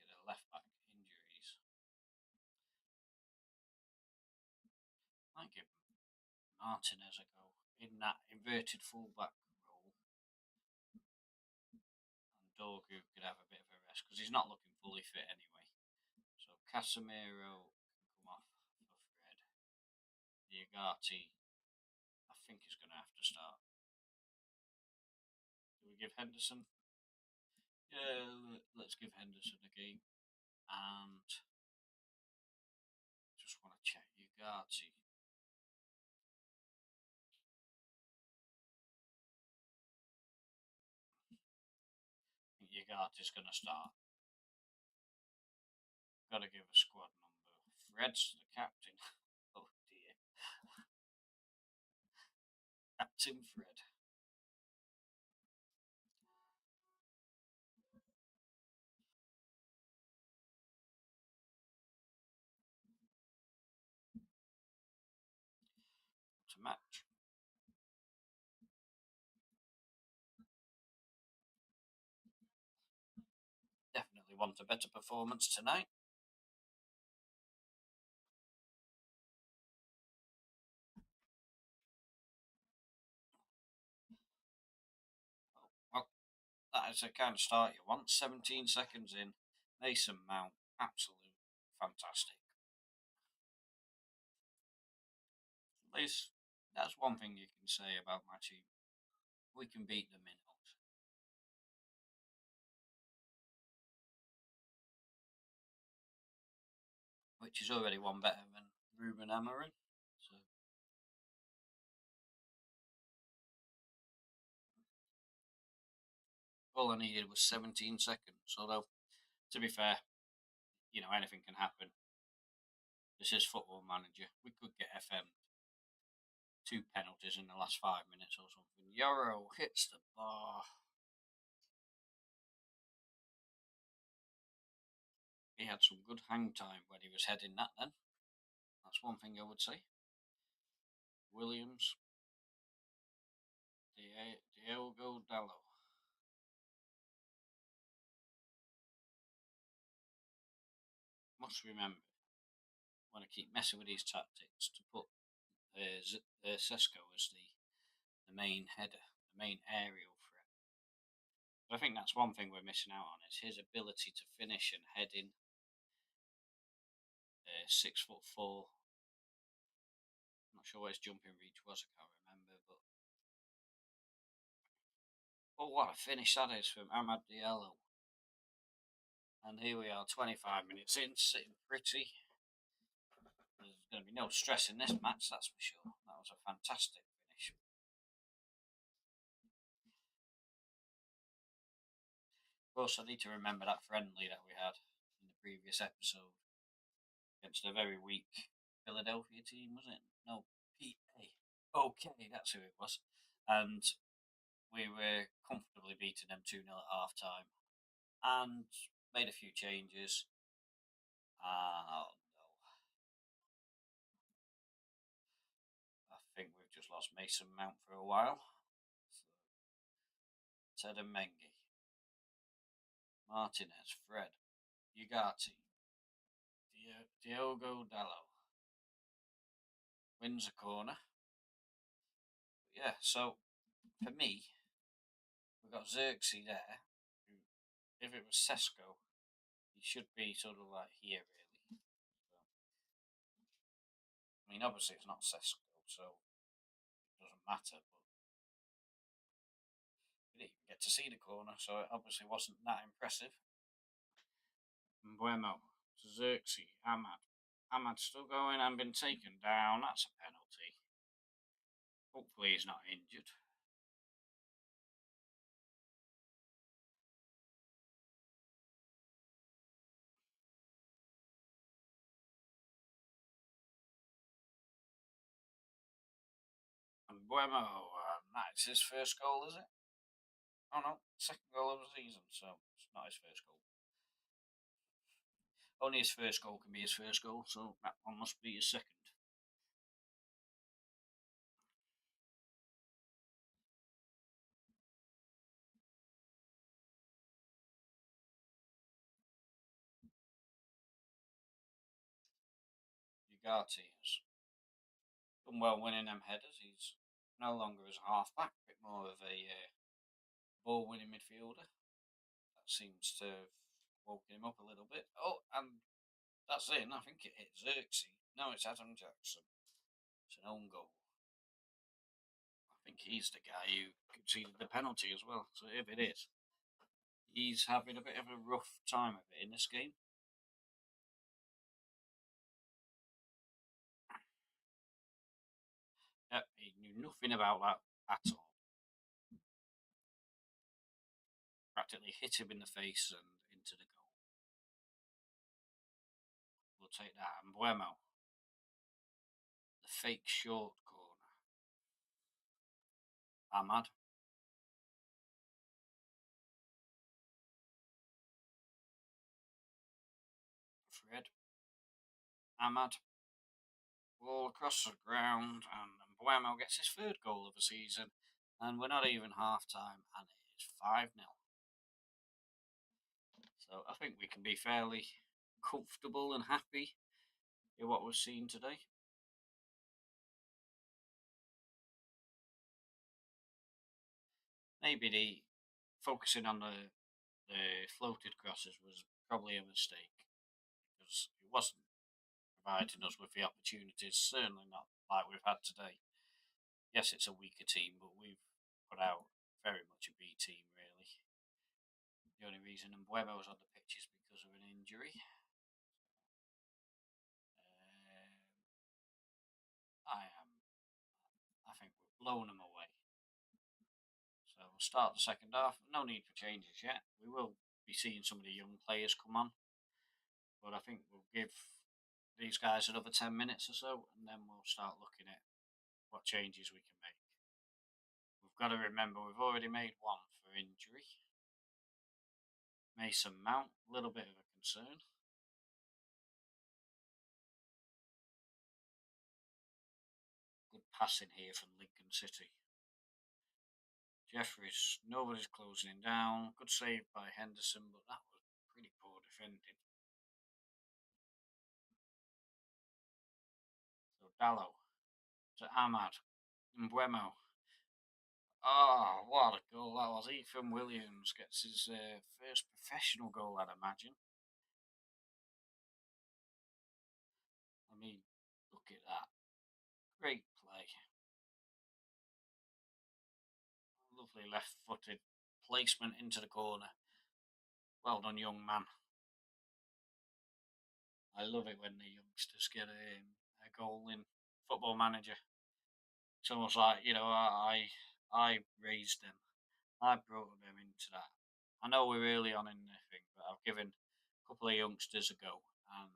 Look at the left back injuries. Might give Martinez a go in that inverted fullback role. And Dorgu could have a bit of a rest because he's not looking fully fit anyway. So Casemiro can come off for Fred. Diagati, I think, is going to have to start. Do we give Henderson? Yeah, let's give Henderson a game. And just want to check Ugarte. I think Ugarte's going to start. Got to give a squad number. Fred's the captain. Oh dear. Captain Fred. To match. Definitely want a better performance tonight. Well, that is the kind of start you want. 17 seconds in. Mason Mount, absolute fantastic. At least that's one thing you can say about my team. We can beat the Minnows. Which is already one better than Ruben Amorim. So all I needed was 17 seconds. Although, to be fair, anything can happen. This is Football Manager. We could get FM 2 penalties in the last 5 minutes or something. Yarrow hits the bar. He had some good hang time when he was heading that then. That's one thing I would say. Williams, Diogo Dallo. Must remember when I keep messing with these tactics to put Sesko as the main header, the main aerial threat. But I think that's one thing we're missing out on, is his ability to finish and head in. 6'4". I'm not sure what his jumping reach was, I can't remember, but what a finish that is from Amad Diallo. And here we are, 25 minutes in, sitting pretty. There's going to be no stress in this match, that's for sure. That was a fantastic finish. Of course, I need to remember that friendly that we had in the previous episode against a very weak Philadelphia team, was it? No, PA. Okay, that's who it was. And we were comfortably beating them 2-0 at half time and made a few changes. Oh no. I think we've just lost Mason Mount for a while. So, Ted and Mengi, Martinez, Fred, Ugarte, Diogo Dallo wins a corner. But yeah, so for me, we've got Xerxes there, who, if it was Sesko, he should be sort of like here, really. So, I mean, obviously it's not Sesko, so it doesn't matter, but we didn't even get to see the corner, so it obviously wasn't that impressive. Mbuemo, Xerxes, Ahmad. Ahmad's still going and been taken down. That's a penalty. Hopefully he's not injured. Mbuemo, that's his first goal, is it? Oh no, second goal of the season, so it's not his first goal. Only his first goal can be his first goal, so that one must be his second. Ugarte has done well winning them headers. He's no longer as a half-back, a bit more of a ball-winning midfielder. That seems to have woken him up a little bit. Oh, and that's it. I think it hit Xerxes. No, it's Adam Jackson. It's an own goal. I think he's the guy who conceded the penalty as well. So if it is, he's having a bit of a rough time of it in this game. Yep, he knew nothing about that at all. Practically hit him in the face and into the goal. We'll take that. And Buemo, the fake short corner. Ahmad. Fred. Ahmad. Ball across the ground, and Buemo gets his third goal of the season. And we're not even half time, and it is 5-0. So I think we can be fairly comfortable and happy with what we've seen today. Maybe the focusing on the floated crosses was probably a mistake, because it wasn't providing us with the opportunities, certainly not like we've had today. Yes, it's a weaker team, but we've put out very much a B team, really. The only reason Mbuemo was on the pitch is because of an injury. I think we've blown them away. So we'll start the second half. No need for changes yet. We will be seeing some of the young players come on, but I think we'll give these guys another 10 minutes or so, and then we'll start looking at what changes we can make. We've got to remember we've already made one for injury. Mason Mount, a little bit of a concern. Good passing here from Lincoln City. Jeffries, nobody's closing him down. Good save by Henderson, but that was pretty poor defending. So Dallo to Ahmad. Mbuemo. Oh, what a goal that was. Ethan Williams gets his first professional goal, I'd imagine. I mean, look at that. Great play. Lovely left-footed placement into the corner. Well done, young man. I love it when the youngsters get a goal in Football Manager. It's almost like, I raised them. I brought them into that. I know we're early on in the thing, but I've given a couple of youngsters a go, and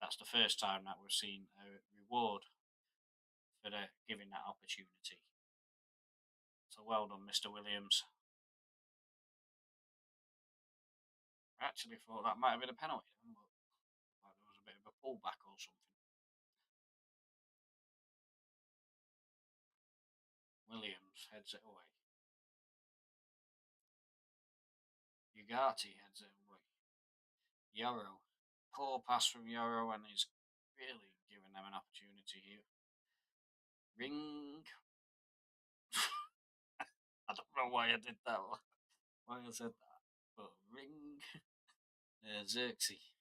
that's the first time that we've seen a reward for giving that opportunity. So well done, Mr. Williams. I actually thought that might have been a penalty, but like there was a bit of a pullback or something. Williams heads it away. Ugarte heads it away. Yarrow. Poor pass from Yarrow, and he's really giving them an opportunity here. Ring. I don't know why I did that. Why I said that. But ring. Xerxes.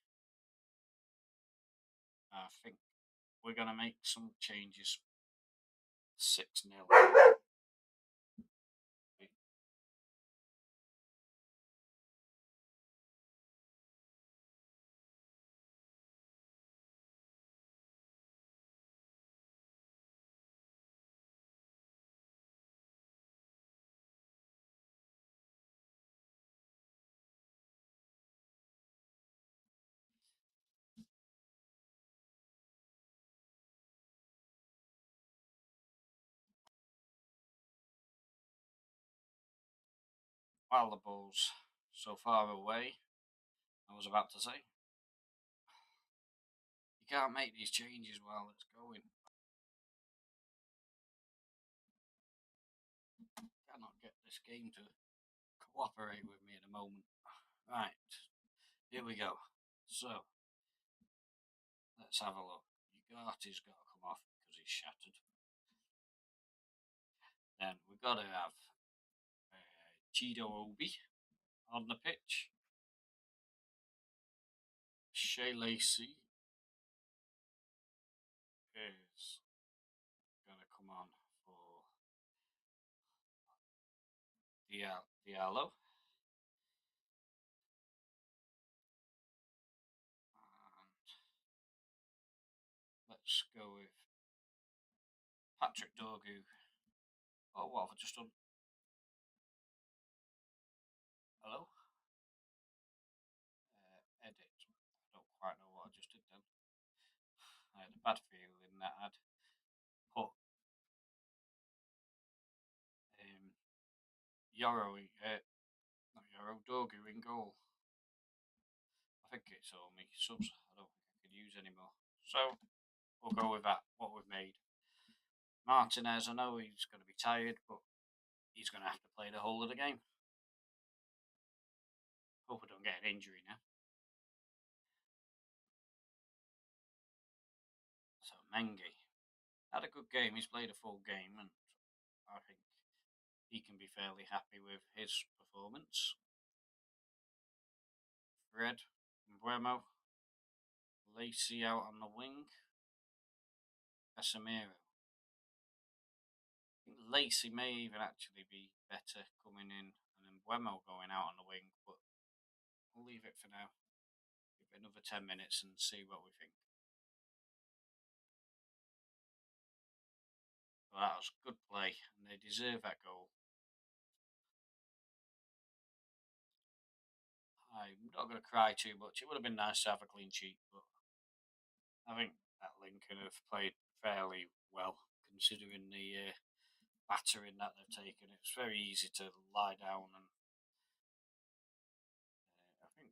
I think we're going to make some changes. 6-0. While the ball's so far away, I was about to say, you can't make these changes while it's going. Cannot get this game to cooperate with me at the moment. Right, here we go. So, let's have a look. Ugarte's got to come off because he's shattered. Then we've got to have Chido Obi on the pitch. Shea Lacey is going to come on for Diallo. And let's go with Patrick Dorgu. Oh, what have I just done? Hello? Edit. I don't quite know what I just did then. I had a bad feeling that I'd put Dorgu in goal. I think it's only subs. I don't think I can use anymore. So we'll go with that, what we've made. Martinez, I know he's going to be tired, but he's going to have to play the whole of the game. Hope I don't get an injury now. So Mengi had a good game. He's played a full game, and I think he can be fairly happy with his performance. Fred, Mbuemo, Lacey out on the wing, Casemiro. I think Lacey may even actually be better coming in, and then Mbuemo going out on the wing, but we'll leave it for now. Give it another 10 minutes and see what we think. Well, that was good play, and they deserve that goal. I'm not going to cry too much. It would have been nice to have a clean sheet, but I think that Lincoln have played fairly well considering the battering that they've taken. It's very easy to lie down, and I think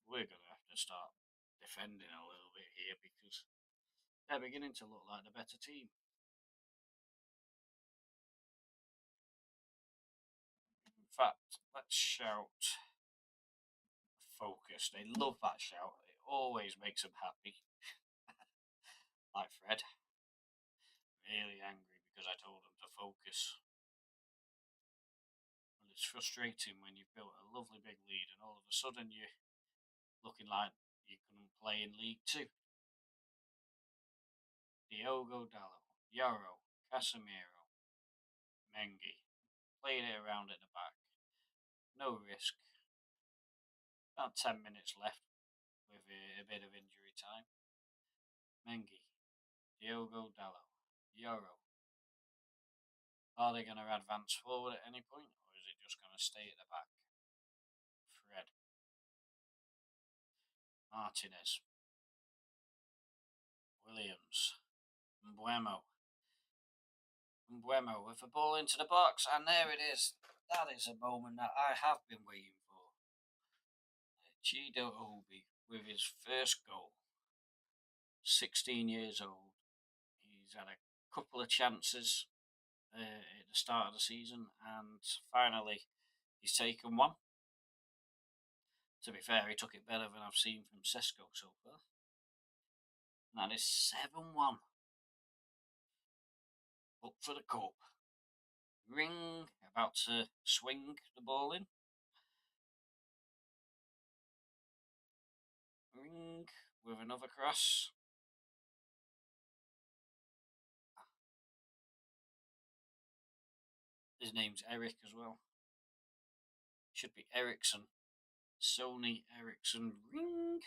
we're going to have to start defending a little bit here because they're beginning to look like the better team. that shout. Focus. They love that shout. It always makes them happy. Like Fred. Really angry because I told them to focus. And it's frustrating when you've built a lovely big lead and all of a sudden you're looking like you couldn't play in League Two. Diogo Dallo, Yoro, Casemiro, Mengi. Playing it around at the back. No risk. About 10 minutes left with a bit of injury time. Mengi, Diogo Dallo, Yoro. Are they going to advance forward at any point, or is it just going to stay at the back? Fred. Martinez. Williams. Mbuemo. Mbuemo with the ball into the box, and there it is. That is a moment that I have been waiting for. Chido Obi with his first goal. 16 years old. He's had a couple of chances at the start of the season, and finally he's taken one. To be fair, he took it better than I've seen from Sesko so far. And that is 7-1. Up for the cup. Ring, about to swing the ball in. Ring with another cross. His name's Eric as well. Should be Ericsson. Sony Ericsson. Ring.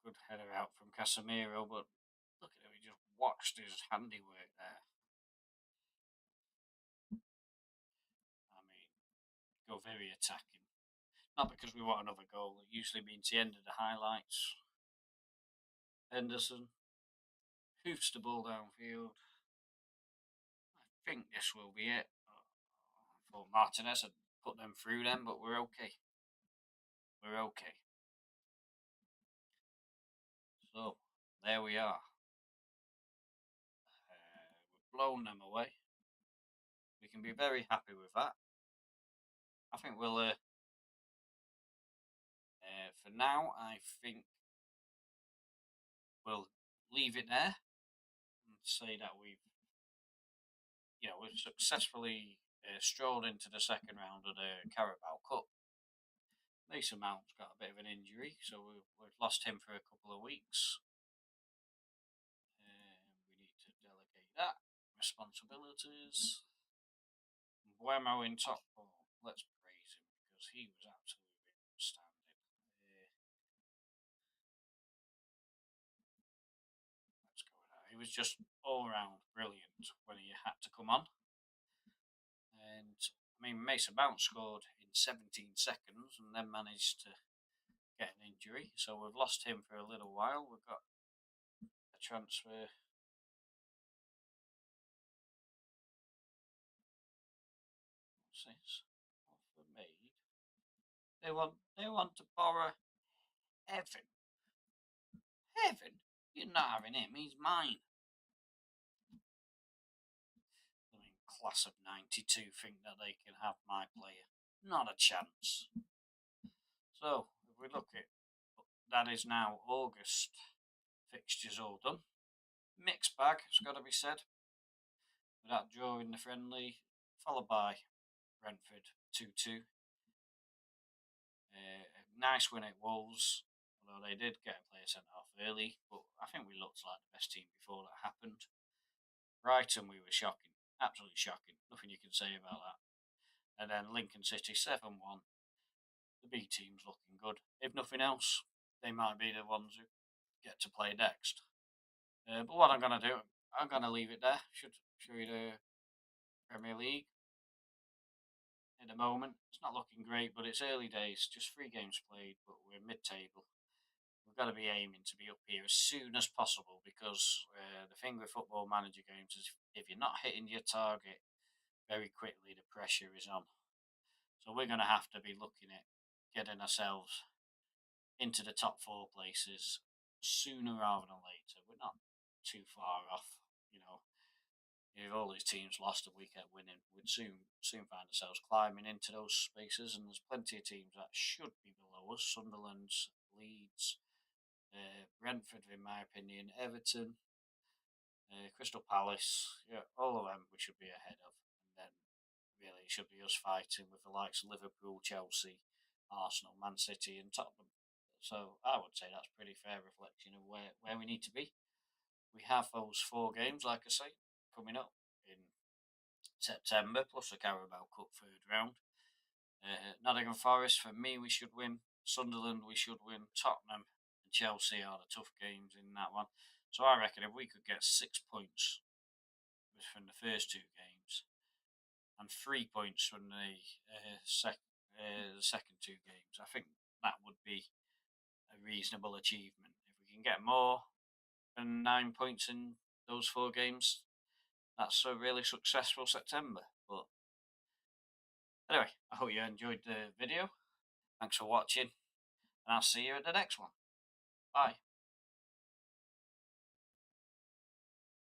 Good header out from Casemiro, but look at him, he just watched his handiwork there. I mean, go very attacking. Not because we want another goal, it usually means the end of the highlights. Henderson hoofs the ball downfield. I think this will be it. I thought Martinez had put them through them, but we're okay. We're okay. So, there we are. We've blown them away. We can be very happy with that. I think we'll, for now, I think we'll leave it there and say that we've successfully strolled into the second round of the Carabao Cup. Mason Mount's got a bit of an injury, so we've lost him for a couple of weeks. We need to delegate that. Responsibilities. Buemo in top four. Let's praise him because he was absolutely outstanding. Let's go with that. He was just all round brilliant when he had to come on. And I mean, Mason Mount scored in 17 seconds and then managed to get an injury. So we've lost him for a little while. We've got a transfer. What's this? Offer made. They want to borrow Evan. Evan? You're not having him. He's mine. I mean, class of 92 think that they can have my player. Not a chance. So, if we look at that is now August. Fixtures all done. Mixed bag, it's got to be said. With that draw in the friendly, followed by Brentford 2-2. A nice win at Wolves, although they did get a player sent off early, but I think we looked like the best team before that happened. Brighton, we were shocking. Absolutely shocking. Nothing you can say about that. And then Lincoln City 7-1. The B team's looking good. If nothing else, they might be the ones who get to play next. But what I'm going to do, I'm going to leave it there. Should show you the Premier League. At the moment, it's not looking great, but it's early days. Just 3 games played, but we're mid-table. We've got to be aiming to be up here as soon as possible because the thing with Football Manager games is if you're not hitting your target very quickly, the pressure is on. So we're going to have to be looking at getting ourselves into the top 4 places sooner rather than later. We're not too far off, if all these teams lost and we kept winning, we'd soon find ourselves climbing into those spaces. And there's plenty of teams that should be below us: Sunderland, Leeds, Brentford, in my opinion, Everton, Crystal Palace. Yeah, all of them we should be ahead of. And then really it should be us fighting with the likes of Liverpool, Chelsea, Arsenal, Man City, and Tottenham. So I would say that's pretty fair reflection of where we need to be. We have those 4 games, like I say, coming up in September, plus the Carabao Cup third round. Nottingham Forest, for me, we should win. Sunderland, we should win. Tottenham and Chelsea are the tough games in that one. So I reckon if we could get 6 points from the first 2 games and 3 points from the second 2 games, I think that would be a reasonable achievement. If we can get more than 9 points in those 4 games, that's a really successful September. But anyway, I hope you enjoyed the video. Thanks for watching, and I'll see you at the next one. Bye.